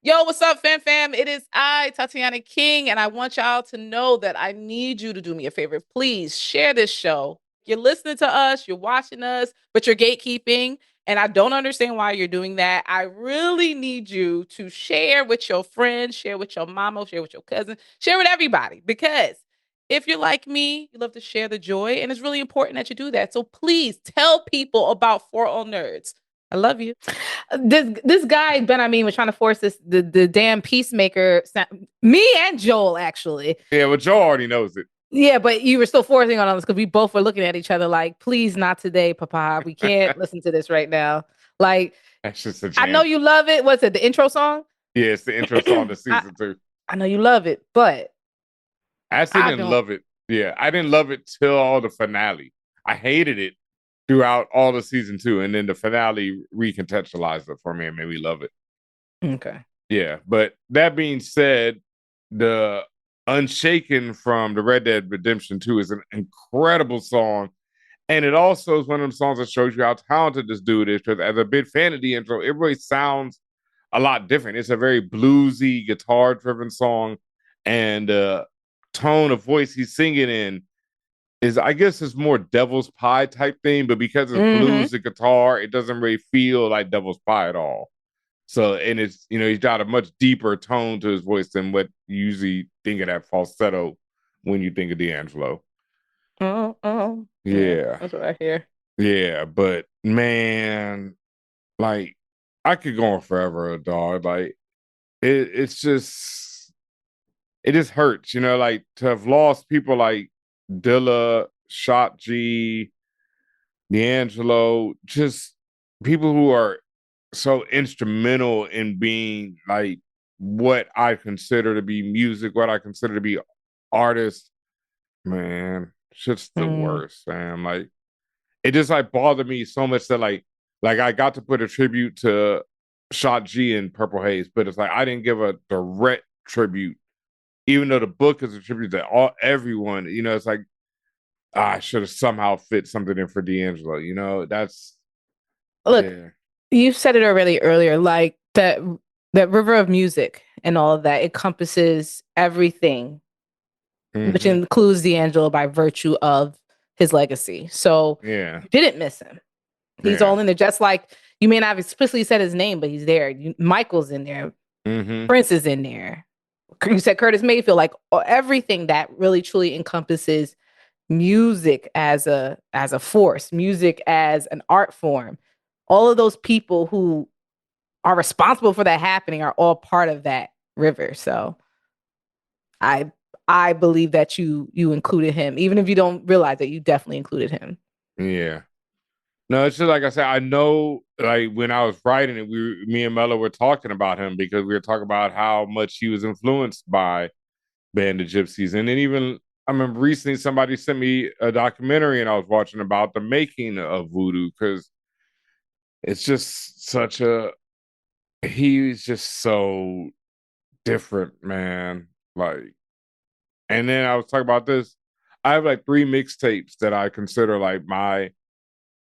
Yo, what's up, fam? It is I, Tatiana King, and I want y'all to know that I need you to do me a favor. Please share this show. You're listening to us, you're watching us, but you're gatekeeping, and I don't understand why you're doing that. I really need you to share with your friends, share with your mama, share with your cousin, share with everybody, because if you're like me, you love to share the joy, and it's really important that you do that. So please tell people about ForAllNerds. I love you. This guy Ben Amin was trying to force the damn Peacemaker. Me and Joel actually. Yeah, but Joe already knows it. Yeah, but you were still forcing on us because we both were looking at each other like, please, not today, Papa. We can't listen to this right now. Like, That's just a I know jam. you love it. What's it? The intro song? Yeah, it's the intro song to I, season 2. I know you love it, but I actually I didn't don't. love it. Yeah, I didn't love it till all the finale. I hated it throughout all of season 2, and then the finale recontextualized it for me and made me love it. Okay. Yeah, but that being said, the Unshaken from the Red Dead Redemption 2 is an incredible song. And it also is one of them songs that shows you how talented this dude is. Because as a big fan of the intro, it really sounds a lot different. It's a very bluesy, guitar-driven song, and the tone of voice he's singing in is, I guess, it's more Devil's Pie type thing. But because it's Mm-hmm. blues and guitar, it doesn't really feel like Devil's Pie at all. So, and it's, he's got a much deeper tone to his voice than what you usually think of that falsetto when you think of D'Angelo. Oh. Yeah, Yeah. that's what I hear. Yeah. But man, like, I could go on forever, dog. Like, it just hurts, like to have lost people like Dilla, Shot G, D'Angelo, just people who are so instrumental in being like what I consider to be music, what I consider to be artists. Man, shit's the Mm. worst, man. Like, it just like bothered me so much that like I got to put a tribute to Shot G and Purple Haze, but it's like I didn't give a direct tribute, even though the book is a tribute to everyone. It's like I should have somehow fit something in for D'Angelo. That's Look, yeah. you said it already earlier, like that river of music and all of that encompasses everything, which Mm-hmm. includes D'Angelo by virtue of his legacy. So Yeah. you didn't miss him. He's Yeah. all in there, just like you may not have explicitly said his name, but he's there. Michael's in there. Mm-hmm. Prince is in there. You said Curtis Mayfield, like everything that really truly encompasses music as a force, music as an art form. All of those people who are responsible for that happening are all part of that river. So I I believe that you included him, even if you don't realize that you definitely included him. Yeah. No, it's just like I said, I know like when I was writing it, me and Mello were talking about him because we were talking about how much he was influenced by Band of Gypsies. And then even I remember recently somebody sent me a documentary and I was watching about the making of Voodoo because it's just such a he's just so different, man. Like, and then I was talking about this. I have like 3 mixtapes that I consider like my,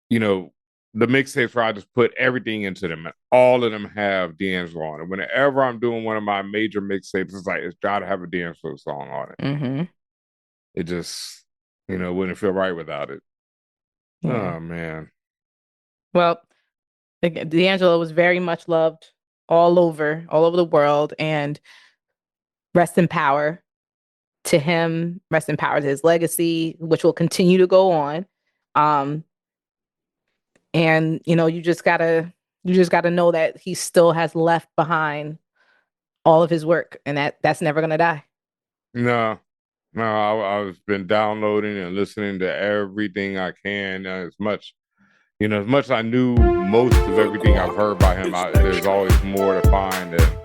you know, the mixtapes where I just put everything into them, and all of them have D'Angelo on it. Whenever I'm doing one of my major mixtapes, it's like it's got to have a D'Angelo song on it. Mm-hmm. It just, wouldn't feel right without it. Yeah. Oh man, Well, D'Angelo was very much loved all over the world, and rest in power to him. Rest in power to his legacy, which will continue to go on. Um, and you just gotta know that he still has left behind all of his work, and that's never gonna die. no, no. I've been downloading and listening to everything I can as much. As much as I knew most of everything I've heard by him, there's always more to find. And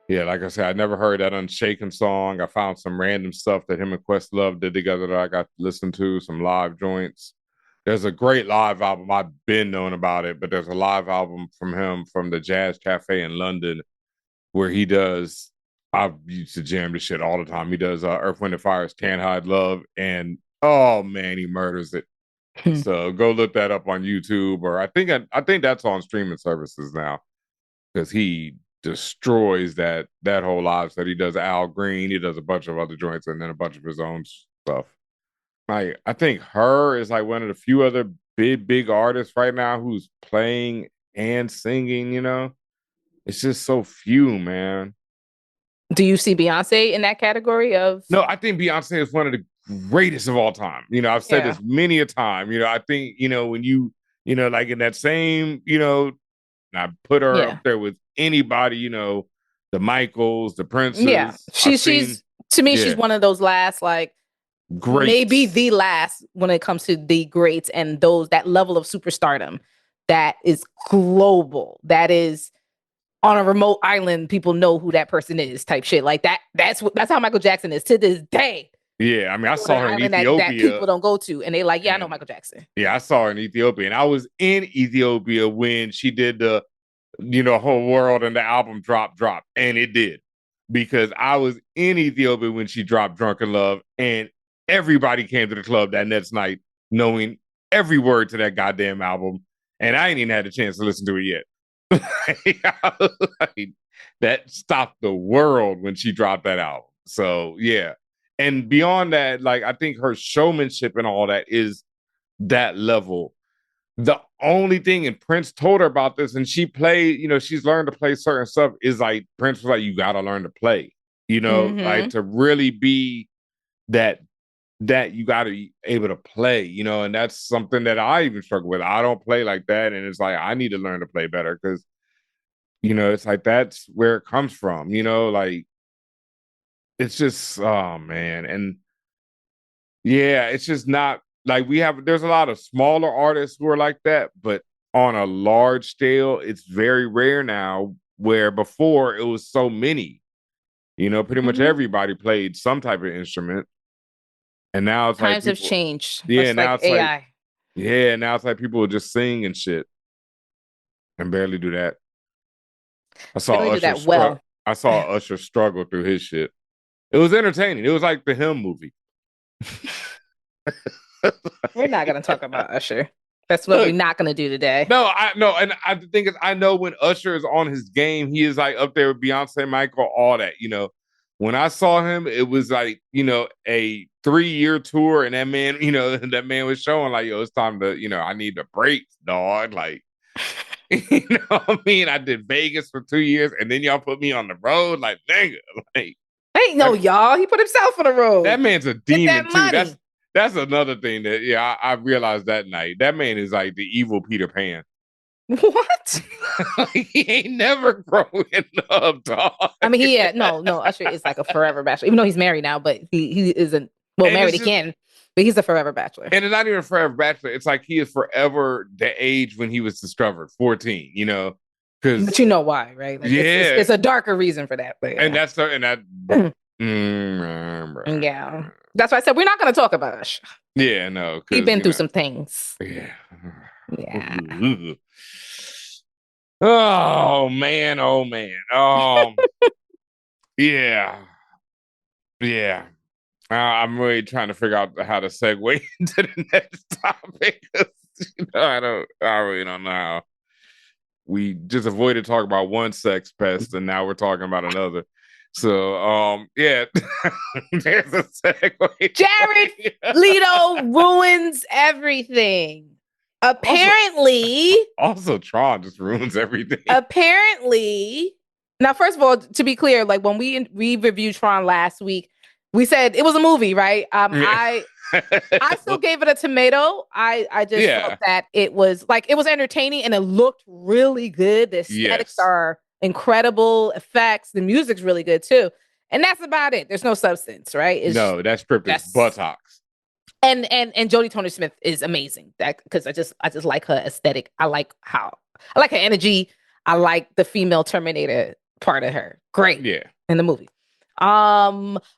Yeah, like I said, I never heard that Unshaken song. I found some random stuff that him and Questlove did together that I got to listen to, some live joints. There's a great live album. I've been knowing about it, but there's a live album from him from the Jazz Cafe in London where he does. I used to jam this shit all the time. He does Earth, Wind, and Fire's "Can't Hide Love," and oh man, he murders it. So go look that up on YouTube, or I think that's on streaming services now because he destroys that whole live set. He does Al Green, he does a bunch of other joints, and then a bunch of his own stuff. Like I think her is like one of the few other big artists right now who's playing and singing. It's just so few, man. Do you see Beyonce in that category of? No, I think Beyonce is one of the greatest of all time. I've said Yeah. this many a time. I think when like in that same I put her up Yeah. there with anybody, the Michaels, the Yeah. Princes. I've She's seen, to me, she's yeah, one of those last, like, maybe greats. the last when it comes to the greats and those that level of superstardom that is global. That is on a remote island, people know who that person is, type shit. Like that. That's how Michael Jackson is to this day. Yeah, I mean, I On an saw her in island that Ethiopia, people don't go to, and they like, yeah, I know and Michael Jackson. yeah, I saw her in Ethiopia, and I was in Ethiopia when she did the, whole world and the album drop, and it did because I was in Ethiopia when she dropped Drunken Love, and everybody came to the club that next night knowing every word to that goddamn album, and I ain't even had a chance to listen to it yet. Like, that stopped the world when she dropped that album. So yeah. And beyond that, like I think her showmanship and all that is that level. The only thing, and Prince told her about this, and she played, she's learned to play certain stuff, is like Prince was like, you gotta learn to play, like Mm-hmm. to really be that you gotta be able to play, and that's something that I even struggle with. I don't play like that, and it's like I need to learn to play better because it's like that's where it comes from, like it's just oh man. And yeah, it's just not like there's a lot of smaller artists who are like that, but on a large scale, it's very rare now where before it was so many, pretty much Mm-hmm. everybody played some type of instrument. And now it's like Times have people, changed, yeah, much now like it's like, AI. yeah, now it's like people will just sing and shit and barely do that. I Barely saw do Usher that struggle. well. I saw Usher struggle through his shit. It was entertaining. It was like the Him movie. We're not gonna talk about Usher. That's what we're Look, not gonna do today. no, I no, and the thing is, I know when Usher is on his game, he is like up there with Beyonce, Michael, all that. When I saw him, it was like a 3-year tour, and that man, that man was showing like, yo, it's time to, I need the breaks, dog. Like, what I mean? I did Vegas for 2 years, and then y'all put me on the road, like, nigga, like Ain't no that, y'all. He put himself on the that road. man's a Get that demon too. That's money. that's another thing that I realized that night. That man is like the evil Peter Pan. What? He ain't never growing up, dog. I mean, no. Usher is like a forever bachelor, even though he's married now. But he isn't, well, And married it's just, again, but he's a forever bachelor. and it's not even forever bachelor. It's like he is forever the age when he was discovered, 14. But Because you know why, right? Like yeah, it's a darker reason for that. But and yeah, mm, yeah. That's why I said we're not going to talk about Usher. yeah, no, He's because been through some things. yeah. Yeah. Oh man, oh man. Yeah, yeah. I'm really trying to figure out how to segue into the next topic. 'Cause, I really don't know how. We just avoided talking about one sex pest, and now we're talking about another. So, yeah, there's a segue. Jared Leto ruins everything. Also, Apparently, also, Tron just ruins everything. apparently. Now, first of all, to be clear, like when we reviewed Tron last week, we said it was a movie, right? Yeah. I still gave it a tomato. I just felt Yeah. that it was like it was entertaining and it looked really good. The aesthetics Yes. are incredible, effects, the music's really good too. And that's about it. There's no substance, right? It's No, that script is that's buttocks. and Jodie Turner Smith is amazing. That because I just like her aesthetic. I like her energy. I like the female Terminator part of her. Great Yeah. in the movie.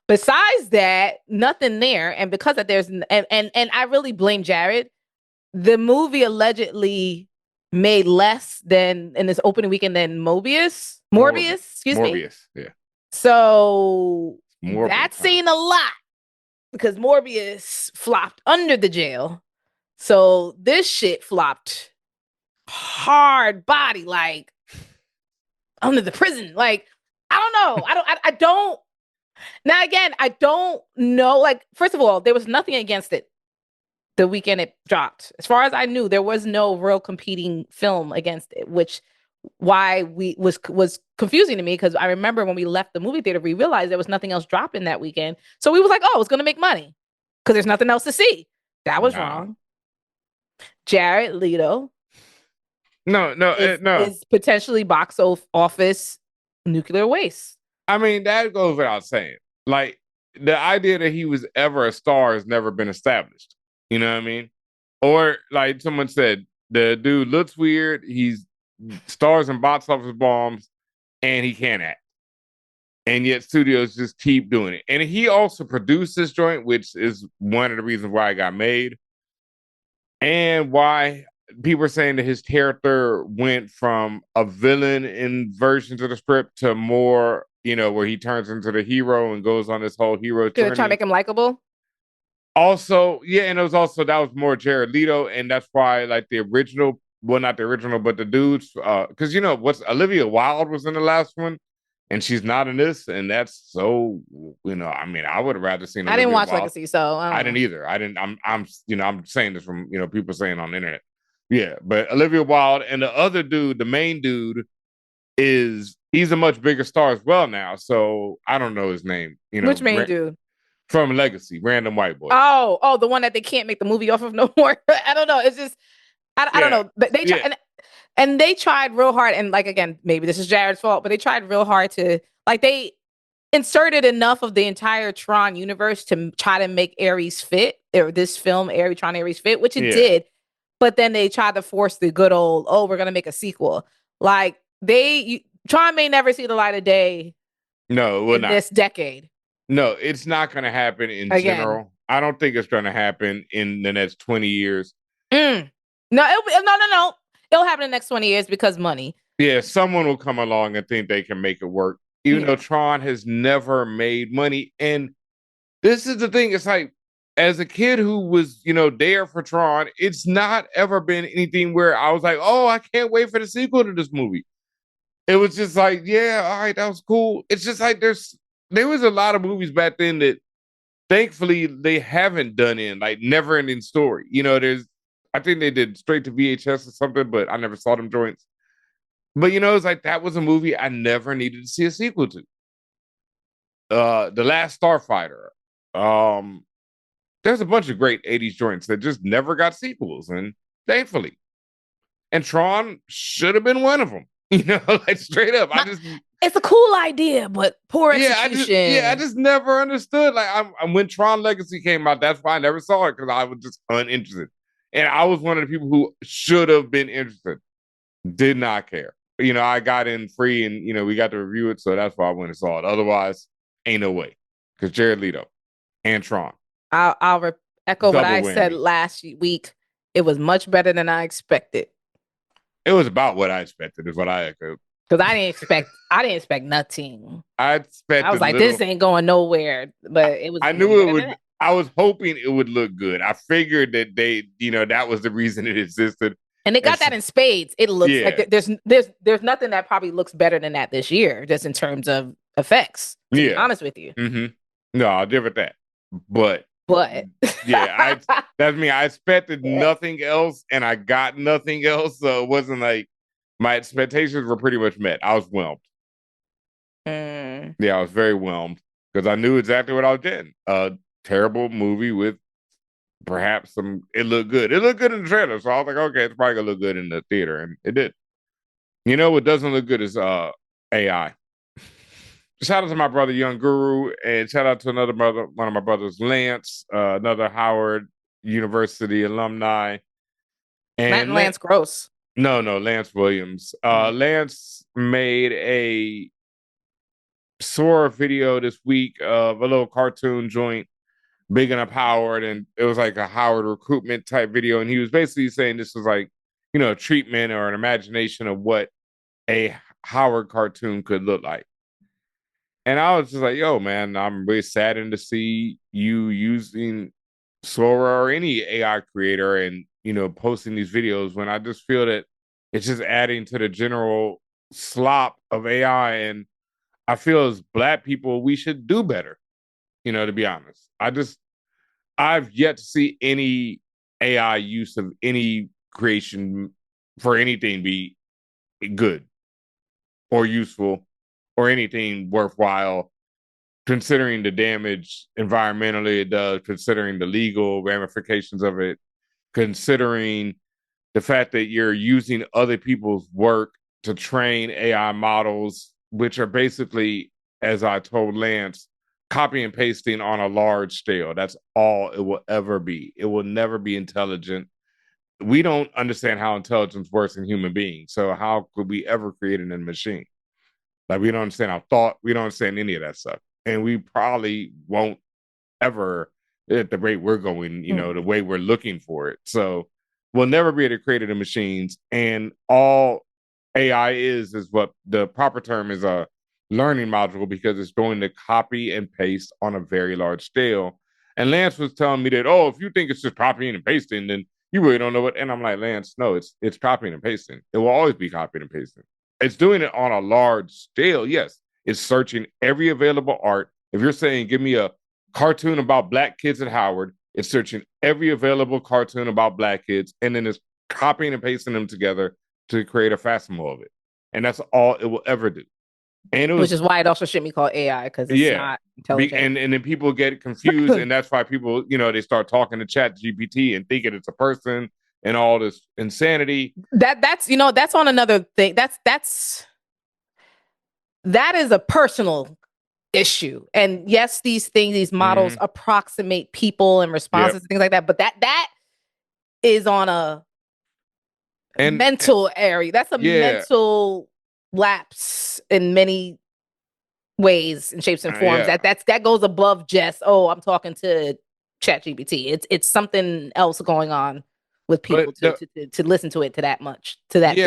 Besides that, nothing there. And because of there's and I really blame Jared. The movie allegedly made less than in this opening weekend than Morbius, excuse me. Morbius. Yeah. So Morbid that's time. saying a lot because Morbius flopped under the jail. So this shit flopped hard body, like under the prison. Like, I don't know. I don't. Now, again, I don't know. Like, first of all, there was nothing against it the weekend it dropped. As far as I knew, there was no real competing film against it, which why we was confusing to me because I remember when we left the movie theater, we realized there was nothing else dropping that weekend. So we was like, oh, it's gonna make money because there's nothing else to see. That was Nah. wrong. Jared Leto No. is potentially box office nuclear waste. I mean, that goes without saying. Like, the idea that he was ever a star has never been established. You know what I mean? Or like someone said, the dude looks weird. He's stars in box office bombs, and he can't act. And yet studios just keep doing it. And he also produced this joint, which is one of the reasons why it got made, and why people are saying that his character went from a villain in versions of the script to more, where he turns into the hero and goes on this whole hero They're trying to journey. make him likable. Also, yeah, and it was also that was more Jared Leto, and that's why like the original, well, not the original, but the dudes, because what's Olivia Wilde was in the last one, and she's not in this, and that's so, I mean, I would have rather seen I didn't Olivia watch Wilde. Legacy, so I I don't didn't know. either. I didn't. I'm saying this from people saying on the internet. Yeah, but Olivia Wilde and the other dude, the main dude, he's a much bigger star as well now. So I don't know his name. Which main dude? From Legacy, random white boy. Oh, the one that they can't make the movie off of no more. I don't know. It's just I don't Yeah, know. But they try yeah. and they tried real hard. And like again, maybe this is Jared's fault, but they tried real hard to like they inserted enough of the entire Tron universe to try to make Ares fit, or this film, Tron Ares fit, which it Yeah. did. But then they tried to force the good old, oh, we're gonna make a sequel. Like Tron may never see the light of day No, it will in not. this decade. No, it's not going to happen in Again. general. I don't think it's going to happen in the next 20 years. No, no. It'll happen in the next 20 years because money. Yeah, someone will come along and think they can make it work. Even though Tron has never made money. And this is the thing. It's like, as a kid who was, there for Tron, it's not ever been anything where I was like, oh, I can't wait for the sequel to this movie. It was just like, yeah, all right, that was cool. It's just like there was a lot of movies back then that thankfully they haven't done in like never ending story. I think they did straight to VHS or something, but I never saw them joints. But it's like that was a movie I never needed to see a sequel to. The Last Starfighter. There's a bunch of great 80s joints that just never got sequels, and thankfully. And Tron should have been one of them. Like straight up. It's a cool idea, but poor execution. I just never understood. Like when Tron Legacy came out, that's why I never saw it because I was just uninterested. And I was one of the people who should have been interested. Did not care. I got in free and we got to review it, so that's why I went and saw it. Otherwise, ain't no way. Because Jared Leto and Tron. I'll echo what I said whammy. last week. It was much better than I expected. It was about what I expected, is what I echoed. Because I didn't expect nothing. I was like, this ain't going nowhere. But it was. I knew it would. I was hoping it would look good. I figured that they, that was the reason it existed. And they got that in spades. It looks like there's nothing that probably looks better than that this year, just in terms of effects. To be honest with you. Mm-hmm. No, I'll give it that. But yeah, that's me. I expected nothing else, and I got nothing else. So it wasn't like my expectations were pretty much met. I was whelmed. Yeah, I was very whelmed because I knew exactly what I was getting. A terrible movie with perhaps some. It looked good. It looked good in the trailer, so I was like, okay, it's probably gonna look good in the theater, and it did. What doesn't look good is AI. Shout out to my brother Young Guru, and shout out to one of my brothers, Lance, another Howard University alumni. And Lance Gross. No, Lance Williams. Lance made a Sora video this week of a little cartoon joint, big and Howard, and it was like a Howard recruitment type video, and he was basically saying this was like, a treatment or an imagination of what a Howard cartoon could look like. And I was just like, yo, man, I'm really saddened to see you using Sora or any AI creator and, posting these videos when I just feel that it's just adding to the general slop of AI. And I feel as Black people, we should do better, to be honest. I've yet to see any AI use of any creation for anything be good or useful or anything worthwhile, considering the damage environmentally it does, considering the legal ramifications of it, considering the fact that you're using other people's work to train AI models, which are basically, as I told Lance, copy and pasting on a large scale. That's all it will ever be. It will never be intelligent. We don't understand how intelligence works in human beings. So how could we ever create it in a machine? Like, we don't understand our thought. We don't understand any of that stuff. And we probably won't ever, at the rate we're going, the way we're looking for it. So we'll never be able to create it in machines. And all AI is what the proper term is, a learning module, because it's going to copy and paste on a very large scale. And Lance was telling me that, oh, if you think it's just copying and pasting, then you really don't know what. And I'm like, Lance, no, it's copying and pasting. It will always be copying and pasting. It's doing it on a large scale. Yes, it's searching every available art. If you're saying, give me a cartoon about Black kids at Howard, it's searching every available cartoon about Black kids, and then it's copying and pasting them together to create a facsimile of it. And that's all it will ever do. And which is why it also shouldn't be called AI, because it's not intelligent. And then people get confused, and that's why people, they start talking to Chat GPT and thinking it's a person and all this insanity. That's on another thing. That is a personal issue. And yes, these models approximate people and responses and things like that, but that is on a mental area. That's a mental lapse in many ways and shapes and forms. That goes above just, oh, I'm talking to ChatGPT. It's something else going on with people to listen to it to that much, to that.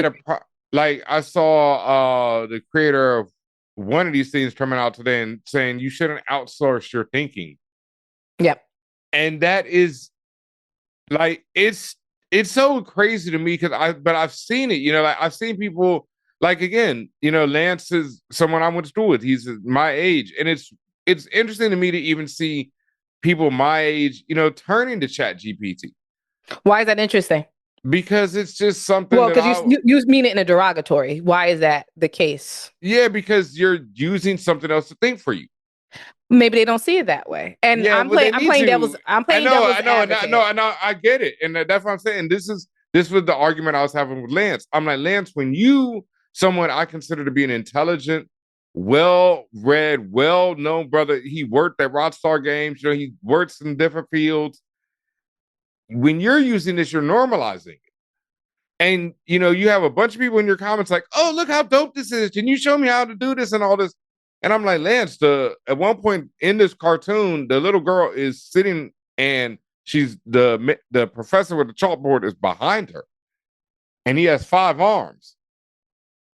Like, I saw the creator of one of these things coming out today and saying you shouldn't outsource your thinking. Yep. And that is like, it's so crazy to me, because I've seen it, like I've seen people, like, again, Lance is someone I went to school with. He's my age. And it's interesting to me to even see people my age, turning to Chat GPT. Why is that interesting? Because it's just something. Well, because you mean it in a derogatory. Why is that the case? Yeah, because you're using something else to think for you. Maybe they don't see it that way. And I'm playing devil's advocate. I get it. And that's what I'm saying. This was the argument I was having with Lance. I'm like, Lance, when someone I consider to be an intelligent, well-read, well-known brother, he worked at Rockstar Games, he works in different fields. When you're using this, you're normalizing it. And, you have a bunch of people in your comments like, oh, look how dope this is. Can you show me how to do this and all this? And I'm like, Lance, at one point in this cartoon, the little girl is sitting, and she's the professor with the chalkboard is behind her. And he has 5 arms.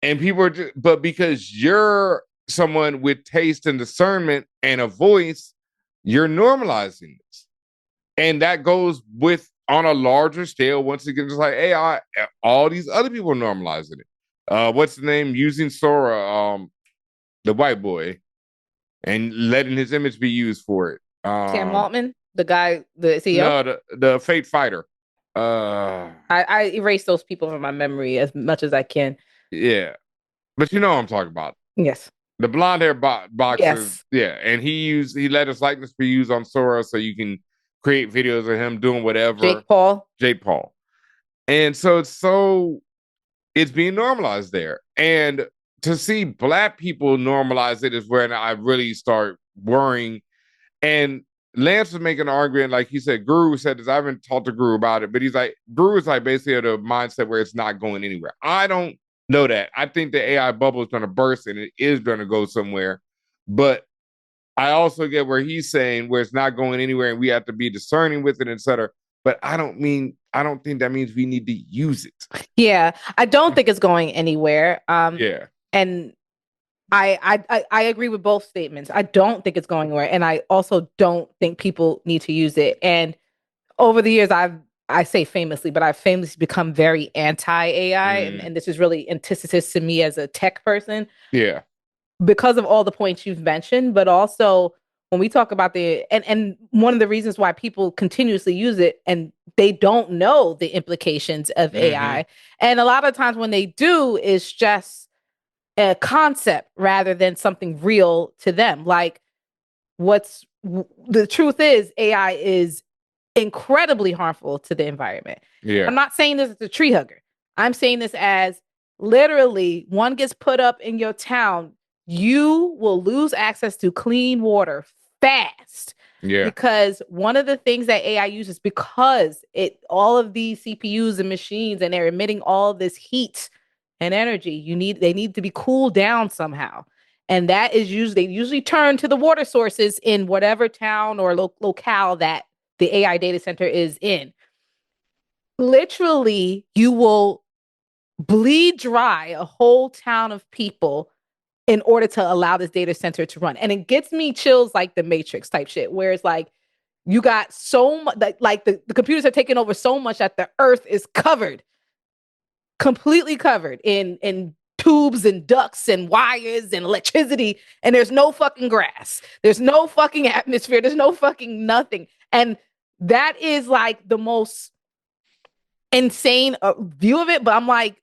And people are but because you're someone with taste and discernment and a voice, you're normalizing this. And that goes on a larger scale. Once again, just like AI, all these other people are normalizing it. What's the name? Using Sora, the white boy, and letting his image be used for it. Sam Altman, the guy, the CEO? No, the Fate Fighter. I erase those people from my memory as much as I can. Yeah. But you know what I'm talking about. Yes. The blonde hair boxer. Yes. Yeah. And he let his likeness be used on Sora, so you can create videos of him doing whatever. Jake Paul. And so it's being normalized there. And to see Black people normalize it is when I really start worrying. And Lance was making an argument, like he said, Guru said this. I haven't talked to Guru about it, but he's like, Guru is like basically at a mindset where it's not going anywhere. I don't know that. I think the AI bubble is going to burst, and it is going to go somewhere. But I also get where he's saying where it's not going anywhere and we have to be discerning with it, etc. But I don't think that means we need to use it. Yeah, I don't think it's going anywhere. Yeah. And I agree with both statements. I don't think it's going anywhere, and I also don't think people need to use it. And over the years, I say famously, but I've famously become very anti AI, Mm. and this is really antithesis to me as a tech person Yeah. because of all the points you've mentioned, but also when we talk about and one of the reasons why people continuously use it and they don't know the implications of Mm-hmm. AI. And a lot of times when they do is just a concept rather than something real to them. Like the truth is AI is incredibly harmful to the environment. Yeah. I'm not saying this as a tree hugger. I'm saying this as literally one gets put up in your town, you will lose access to clean water fast Yeah. because one of the things that AI uses because it all of these CPUs and machines and they're emitting all this heat and energy, they need to be cooled down somehow. And that is usually they usually turn to the water sources in whatever town or locale that the AI data center is in. Literally, you will bleed dry a whole town of people in order to allow this data center to run. And it gets me chills like the Matrix type shit, where it's like you got so much, like the computers have taken over so much that the earth is covered, completely covered in tubes and ducts and wires and electricity, and there's no fucking grass. There's no fucking atmosphere. There's no fucking nothing. And that is like the most insane view of it. But I'm like,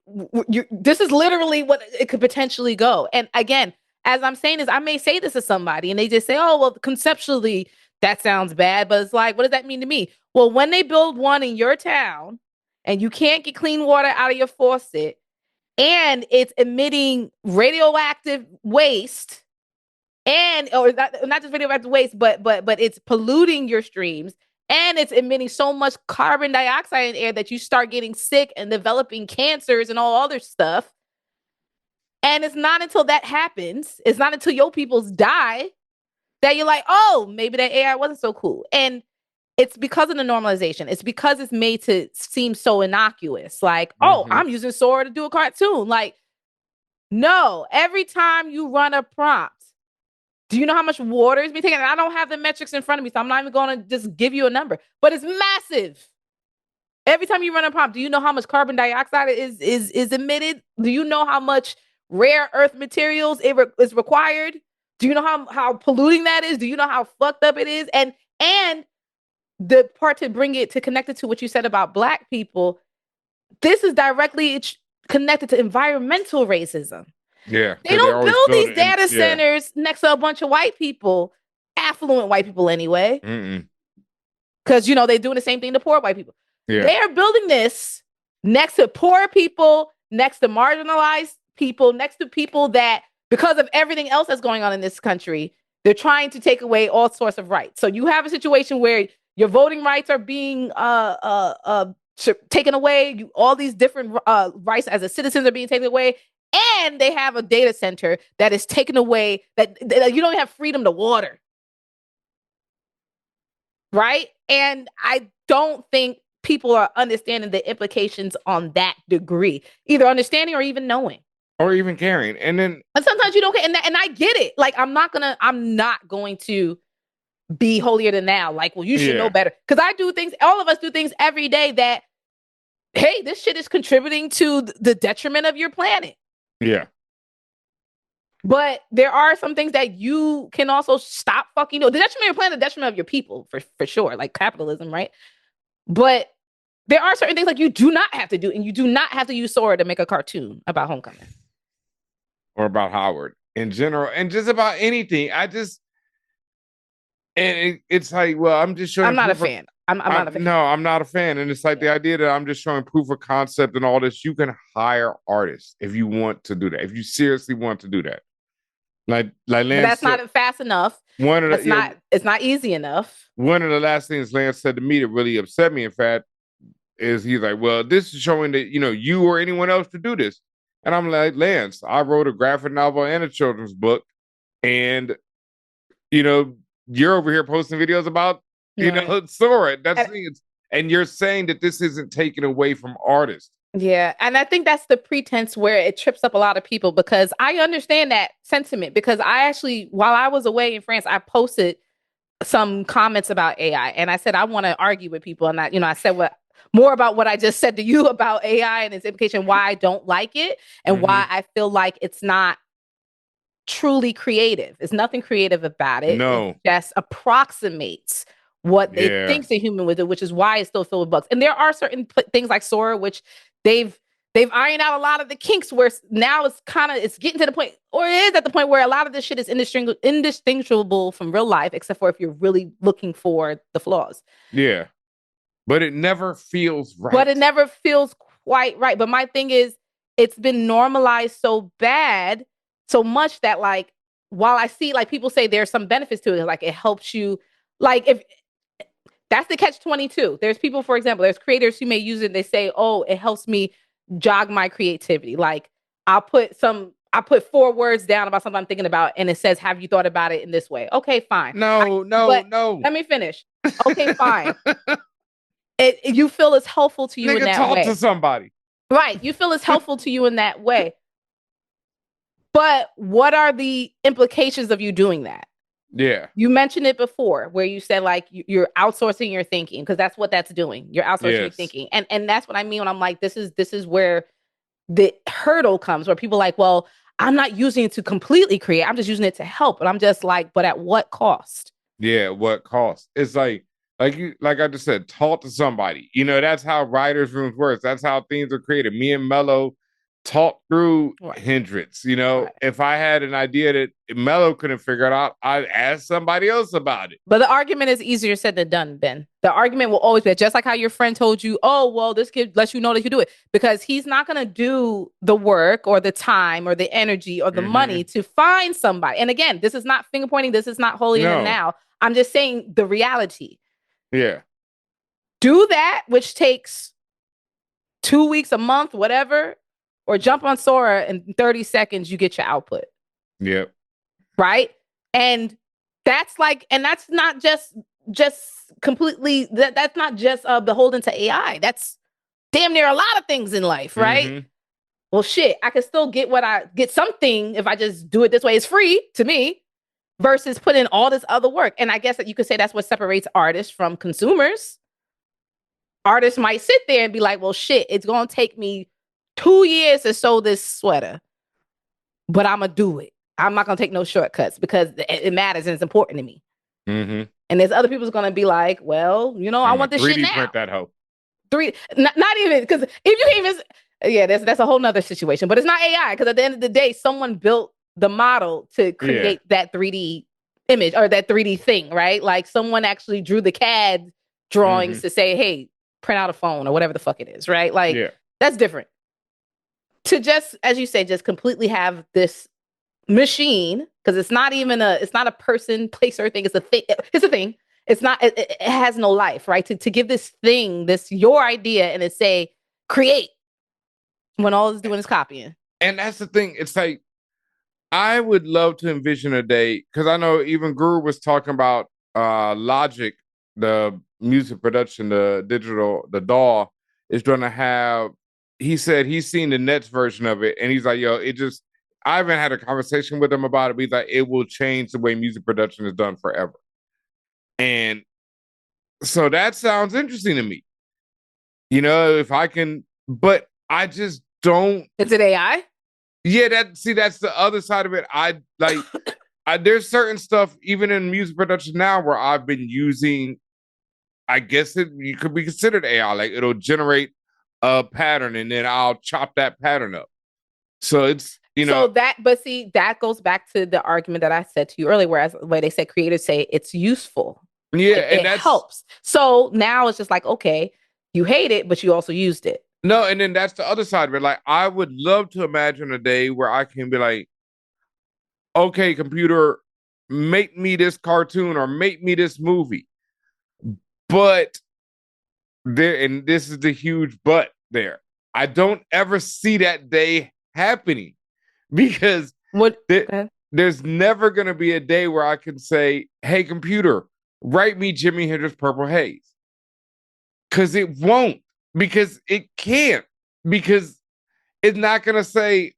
this is literally what it could potentially go. And again, as I'm saying this, I may say this to somebody and they just say, oh, well, conceptually, that sounds bad. But it's like, what does that mean to me? Well, when they build one in your town and you can't get clean water out of your faucet and it's emitting radioactive waste and or not just radioactive waste, but it's polluting your streams and it's emitting so much carbon dioxide in air that you start getting sick and developing cancers and all other stuff. And it's not until that happens, it's not until your peoples die that you're like, oh, maybe that AI wasn't so cool. And it's because of the normalization. It's because it's made to seem so innocuous. Like, oh, Mm-hmm. I'm using Sora to do a cartoon. Like, no, every time you run a prompt, do you know how much water is being taken? I don't have the metrics in front of me, so I'm not even going to just give you a number, but it's massive. Every time you run a prompt, do you know how much carbon dioxide is emitted? Do you know how much rare earth materials is required? Do you know how polluting that is? Do you know how fucked up it is? And the part to bring it to connect it to what you said about black people, this is directly connected to environmental racism. Yeah. They Because they're don't always build these building and data yeah. centers next to a bunch of white people, affluent white people anyway, Mm-mm. because you know they're doing the same thing to poor white people. Yeah. They are building this next to poor people, next to marginalized people, next to people that because of everything else that's going on in this country, they're trying to take away all sorts of rights. So you have a situation where your voting rights are being taken away. All these different rights as a citizens are being taken away, and they have a data center that is taken away. That you don't have freedom to water, right? And I don't think people are understanding the implications on that degree, either understanding or even knowing. Or even caring. And then And sometimes you don't care, and I get it. Like I'm not going to be holier than thou. Like, well, you should know yeah. better because I do things. All of us do things every day that, hey, this shit is contributing to the detriment of your planet. Yeah. But there are some things that you can also stop fucking. The detriment of your planet, the detriment of your people, for sure. Like capitalism, right? But there are certain things like you do not have to do, and you do not have to use Sora to make a cartoon about homecoming. Or about Howard in general. And just about anything. It's like, well, I'm just I'm showing not a proof of fan. I'm not a fan. no, I'm not a fan. And it's like the Yeah. idea that I'm just showing proof of concept and all this. You can hire artists if you want to do that. If you seriously want to do that. Like But Lance that's said, not fast enough. one of the It's not easy enough. one of the last things Lance said to me that really upset me, in fact, is he's like, well, this is showing that you or anyone else to do this. And I'm like, Lance, I wrote a graphic novel and a children's book, and you know, you're over here posting videos about, Right. Sora. That's And, the thing. And you're saying that this isn't taken away from artists. yeah. And I think that's the pretense where it trips up a lot of people because I understand that sentiment because I actually, while I was away in France, I posted some comments about AI and I said, I want to argue with people. And I said more about what I just said to you about AI and its implication, why I don't like it and Mm-hmm. why I feel like it's not truly creative. It's nothing creative about it. It No. just approximates what it Yeah. thinks a human would do, which is why it's still filled with bugs. And there are certain things like Sora, which they've they've ironed out a lot of the kinks where now it's getting to the point, or it is at the point where a lot of this shit is indistinguishable from real life, except for if you're really looking for the flaws. Yeah. But it never feels But it right. never feels quite right. But my thing is, it's been normalized so bad, so much that like, while I see like people say there's some benefits to it, like it helps you, like if that's the catch 22. There's people, for example, there's creators who may use it and they say, oh, it helps me jog my creativity. Like I put 4 words down about something I'm thinking about, and it says, have you thought about it in this way? Okay, fine. No, no, But no. let me finish. Okay, fine. You feel it's helpful to you in Nigga, that talk to way. somebody. Right. You feel it's helpful to you in that way. But what are the implications of you doing that? Yeah. You mentioned it before where you said like you're outsourcing your thinking because that's what that's doing. You're outsourcing your Yes. thinking. And that's what I mean when I'm like this is where the hurdle comes where people are like, well, I'm not using it to completely create. I'm just using it to help. And I'm just like, but at what cost? Yeah, what cost? It's like I just said, talk to somebody. That's how writers' rooms works. That's how things are created. Me and Mello talked through Right. Hendrix. Right. If I had an idea that Mello couldn't figure it out, I'd ask somebody else about it. But the argument is easier said than done, Ben. The argument will always be just like how your friend told you, oh, well, this kid lets you know that you do it because he's not going to do the work or the time or the energy or the money Mm-hmm. to find somebody. And again, this is not finger pointing. This is not holier than No. now. I'm just saying the reality. Yeah. Do that, which takes 2 weeks, a month, whatever, or jump on Sora in 30 seconds, you get your output. Yep. Right. And that's not just completely that's not just beholden to AI. That's damn near a lot of things in life, right? Mm-hmm. Well, shit, I can still get something if I just do it this way. It's free to me versus put in all this other work. And I guess that you could say that's what separates artists from consumers. Artists might sit there and be like, well, shit, it's going to take me 2 years to sew this sweater, but I'm going to do it. I'm not going to take no shortcuts because it matters and it's important to me. Mm-hmm. And there's other people's going to be like, well, I I'm a want this shit 3D now. print that hoe. Not even because if you even, yeah, that's a whole nother situation. But it's not AI because at the end of the day, someone built the model to Yeah. create that 3D image or that 3D thing, right? Like someone actually drew the CAD drawings Mm-hmm. to say, hey, print out a phone or whatever the fuck it is, right? Like Yeah. that's different. To just, as you say, just completely have this machine because it's not a person, place, or thing. It's a thing. It's a thing. It's not. It has no life, right? To give this thing, this your idea, and it say create when all it's doing is copying. And that's the thing. It's like I would love to envision a day because I know even Guru was talking about Logic, the music production, the digital, the DAW is going to have. He said he's seen the next version of it, and he's like, "Yo, it just." I haven't had a conversation with him about it, but he's like, "It will change the way music production is done forever." And so that sounds interesting to me. If I can, but I just don't. Is it AI? Yeah, that's the other side of it. There's certain stuff even in music production now where I've been using. I guess you could be considered AI. Like it'll generate a pattern and then I'll chop that pattern up. So it's but see, that goes back to the argument that I said to you earlier, where they say creators say it's useful, yeah, like and it that's helps. So now it's just like, okay, you hate it, but you also used it. no, and then that's the other side of it. Like I would love to imagine a day where I can be like, okay, computer, make me this cartoon or make me this movie. But and this is the huge but there. I don't ever see that day happening because What? there, there's never going to be a day where I can say, hey, computer, write me Jimi Hendrix Purple Haze. Because it won't, because it can't, because it's not going to say,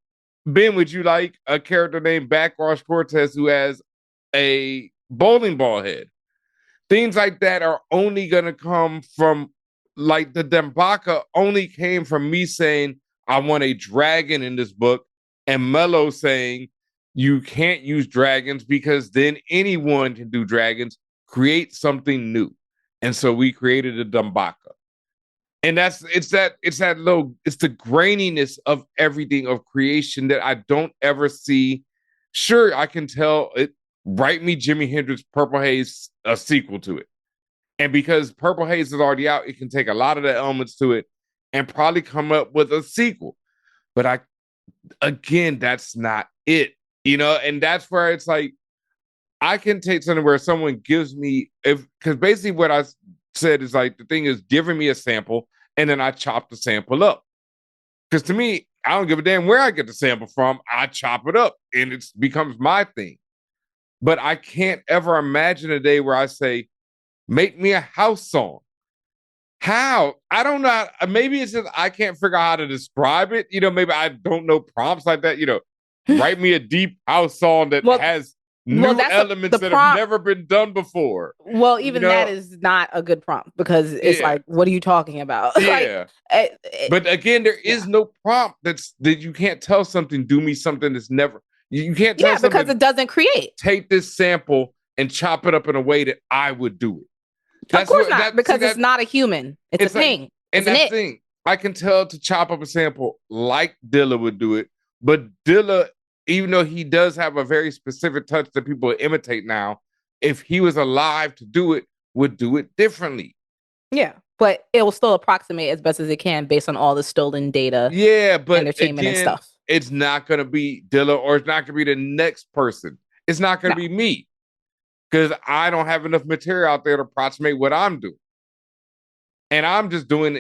Ben, would you like a character named Backwash Cortez who has a bowling ball head? Things like that are only going to come from, like, the Dembaka only came from me saying, I want a dragon in this book, and Mello saying, you can't use dragons because then anyone can do dragons, create something new. And so we created a Dembaka. And it's the graininess of everything of creation that I don't ever see. Sure, I can tell it, write me Jimi Hendrix Purple Haze, a sequel to it. And because Purple Haze is already out, it can take a lot of the elements to it and probably come up with a sequel. But again, that's not it, and that's where it's like, I can take something where someone gives me, because basically what I said is like, the thing is giving me a sample and then I chop the sample up. Because to me, I don't give a damn where I get the sample from. I chop it up and it becomes my thing. But I can't ever imagine a day where I say, make me a house song. How? I don't know. Maybe it's just I can't figure out how to describe it. Maybe I don't know prompts like that. Write me a deep house song that has new elements that have never been done before. Well, even that is not a good prompt because it's like, what are you talking about? Yeah. But again, there is no prompt that you can't tell something, do me something that's never, you can't tell something. Because it doesn't create. Take this sample and chop it up in a way that I would do it. Of course not, because it's not a human. It's a thing. And that's the thing. I can tell to chop up a sample like Dilla would do it, but Dilla, even though he does have a very specific touch that people imitate now, if he was alive to do it, would do it differently. Yeah, but it will still approximate as best as it can based on all the stolen data. Yeah, but entertainment and stuff. It's not going to be Dilla, or it's not going to be the next person. It's not going to be me. Because I don't have enough material out there to approximate what I'm doing. And I'm just doing,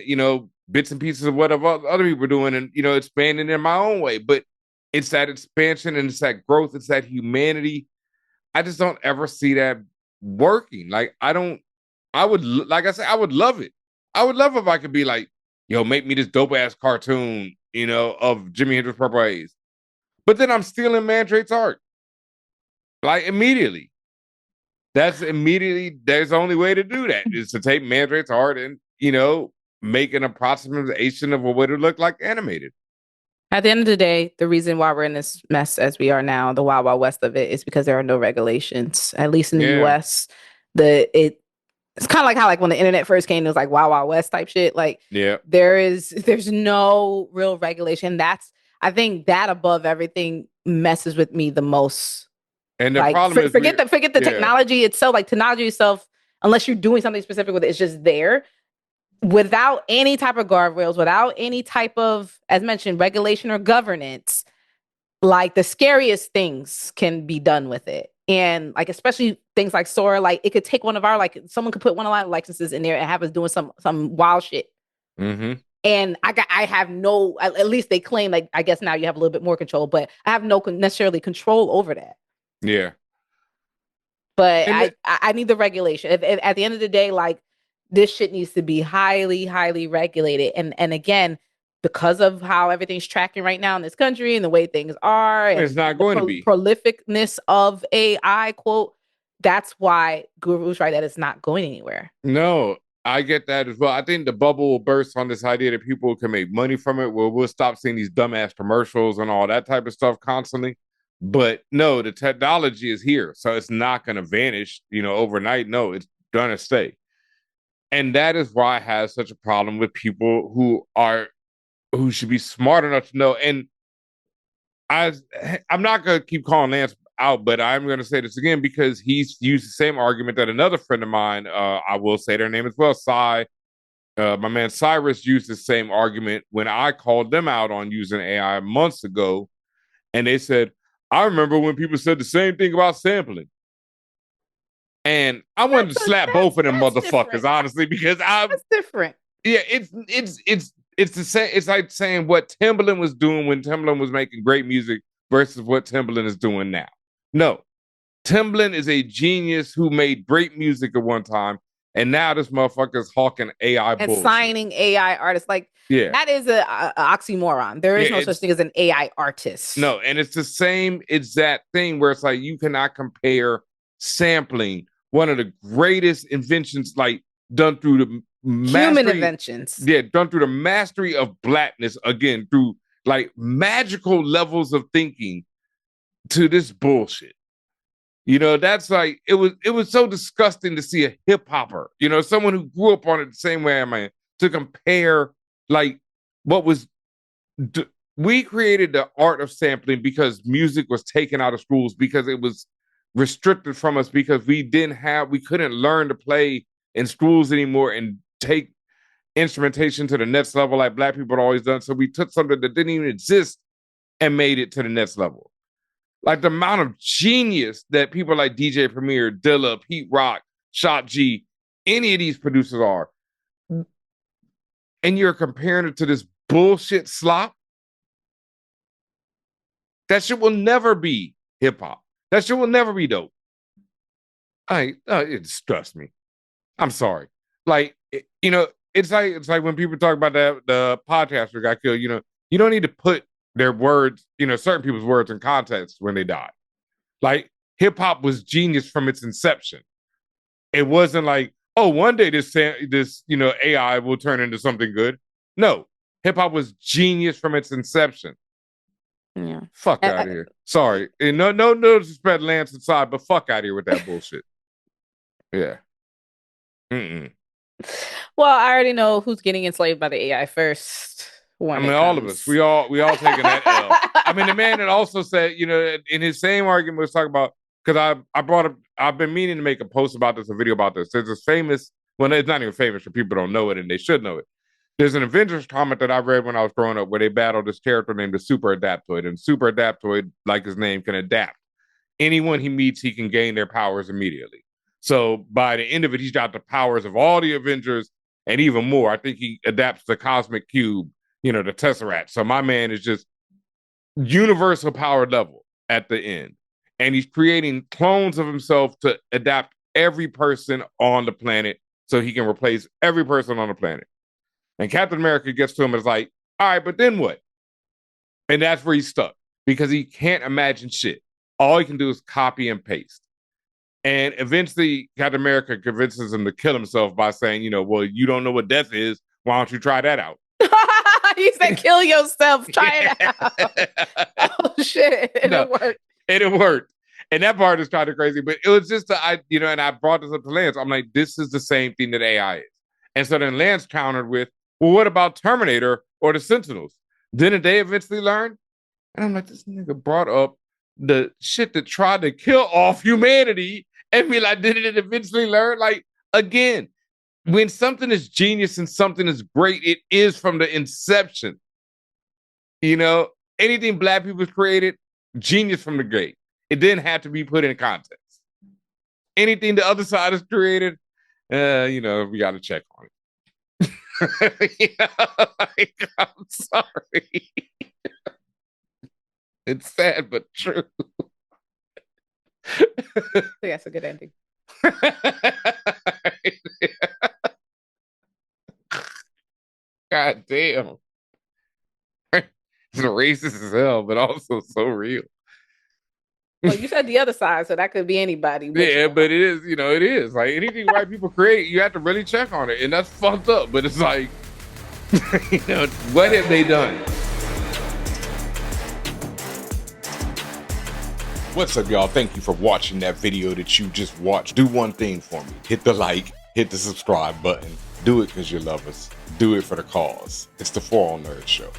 bits and pieces of what other people are doing and, expanding in my own way. But it's that expansion and it's that growth. It's that humanity. I just don't ever see that working. Like, like I said, I would love it. I would love if I could be like, yo, make me this dope ass cartoon, of Jimi Hendrix Purple Haze. But then I'm stealing Mandrake's art. Like, immediately. There's the only way to do that is to take Mandrake's art and, make an approximation of what it would look like animated. At the end of the day, the reason why we're in this mess as we are now, the Wild Wild West of it, is because there are no regulations, at least in the US. It's kind of like how, like, when the internet first came, it was like Wild Wild West type shit. Like, there's no real regulation. I think that above everything messes with me the most. And the problem is, forget the technology itself. Like, technology itself, unless you're doing something specific with it, it's just there without any type of guardrails, without any type of, as mentioned, regulation or governance. Like, the scariest things can be done with it, and like, especially things like Sora. Like, it could take one of our, like, someone could put one of our licenses in there and have us doing some wild shit. Mm-hmm. And I have no, at least they claim, like, I guess now you have a little bit more control, but I have no necessarily control over that. Yeah. But I need the regulation. If at the end of the day, like, this shit needs to be highly, highly regulated. And again, because of how everything's tracking right now in this country and the way things are, and it's not going to be prolificness of AI, quote, that's why Guru's right that it's not going anywhere. No, I get that as well. I think the bubble will burst on this idea that people can make money from it. We'll stop seeing these dumbass commercials and all that type of stuff constantly. But no, the technology is here. So it's not going to vanish, overnight. No, it's going to stay. And that is why I have such a problem with people who should be smart enough to know. And I'm not going to keep calling Lance out, but I'm going to say this again because he's used the same argument that another friend of mine, I will say their name as well, my man Cyrus, used the same argument when I called them out on using AI months ago. And they said, I remember when people said the same thing about sampling. And I wanted to slap both of them motherfuckers, different. Honestly, because that's different. Yeah, it's the same. It's like saying what Timbaland was doing when Timbaland was making great music versus what Timbaland is doing now. No, Timbaland is a genius who made great music at one time, and now this motherfucker is hawking AI and bullshit. signing AI artists. Like, Yeah, that is a oxymoron. There is yeah, no such thing as an AI artist. no, and it's the same exact thing where it's like you cannot compare sampling, one of the greatest inventions, like done through the Human mastery, inventions. yeah, done through the mastery of blackness, again through like magical levels of thinking, to this bullshit. You know, that's like it was so disgusting to see a hip hopper, you know, someone who grew up on it the same way I am, to compare like what was we created the art of sampling because music was taken out of schools, because it was restricted from us, because we couldn't learn to play in schools anymore and take instrumentation to the next level like black people had always done. So we took something that didn't even exist and made it to the next level. Like the amount of genius that people like DJ Premier, Dilla, Pete Rock, Shop G, any of these producers are, and you're comparing it to this bullshit slop. That shit will never be hip hop. That shit will never be dope. It disgusts me. I'm sorry. Like, you know, it's like when people talk about the podcaster got killed. You know, you don't need to put their words, you know, certain people's words in context when they die. Like, hip hop was genius from its inception. It wasn't like, oh, one day this you know, AI will turn into something good. No, hip hop was genius from its inception. Yeah. Fuck out of here. Sorry. And no disrespect Lance inside, but fuck out of here with that bullshit. Yeah. Mm-mm. Well, I already know who's getting enslaved by the AI first. I mean, all of us. We all taking that L. I mean, the man that also said, you know, in his same argument was talking about, because I brought up, I've been meaning to make a post about this, a video about this. There's this famous, well, it's not even famous, for people don't know it and they should know it. There's an Avengers comic that I read when I was growing up where they battled this character named the Super Adaptoid. And Super Adaptoid, like his name, can adapt. Anyone he meets, he can gain their powers immediately. So by the end of it, he's got the powers of all the Avengers and even more. I think he adapts the Cosmic Cube, you know, the Tesseract. So my man is just universal power level at the end. And he's creating clones of himself to adapt every person on the planet so he can replace every person on the planet. And Captain America gets to him and is like, all right, but then what? And that's where he's stuck, because he can't imagine shit. All he can do is copy and paste. And eventually Captain America convinces him to kill himself by saying, you know, well, you don't know what death is. Why don't you try that out? He said, kill yourself. Try it out. Oh, shit. It worked. It worked. And that part is kind of crazy. But it was just, you know, and I brought this up to Lance. I'm like, this is the same thing that AI is. And so then Lance countered with, well, what about Terminator or the Sentinels? Didn't they eventually learn? And I'm like, this nigga brought up the shit that tried to kill off humanity and be like, did it eventually learn? Like, again, when something is genius and something is great, it is from the inception. You know, anything black people created, genius from the gate. It didn't have to be put in context. Anything the other side has created, you know, we got to check on it. You know, like, I'm sorry. It's sad but true. That's a good ending. God damn. It's racist as hell, but also so real. Well, you said the other side, so that could be anybody. Yeah, but it is, you know, it is. Like, anything white people create, you have to really check on it. And that's fucked up. But it's like, you know, what have they done? What's up, y'all? Thank you for watching that video that you just watched. Do one thing for me. Hit the like, hit the subscribe button. Do it because you love us. Do it for the cause. It's the ForAllNerds Show.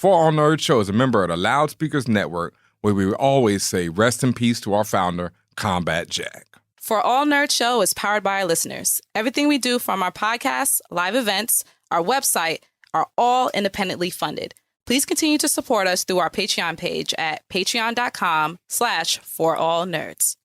For All Nerds Show is a member of the Loudspeakers Network, where we always say rest in peace to our founder, Combat Jack. For All Nerds Show is powered by our listeners. Everything we do, from our podcasts, live events, our website, are all independently funded. Please continue to support us through our Patreon page at patreon.com/forallnerds.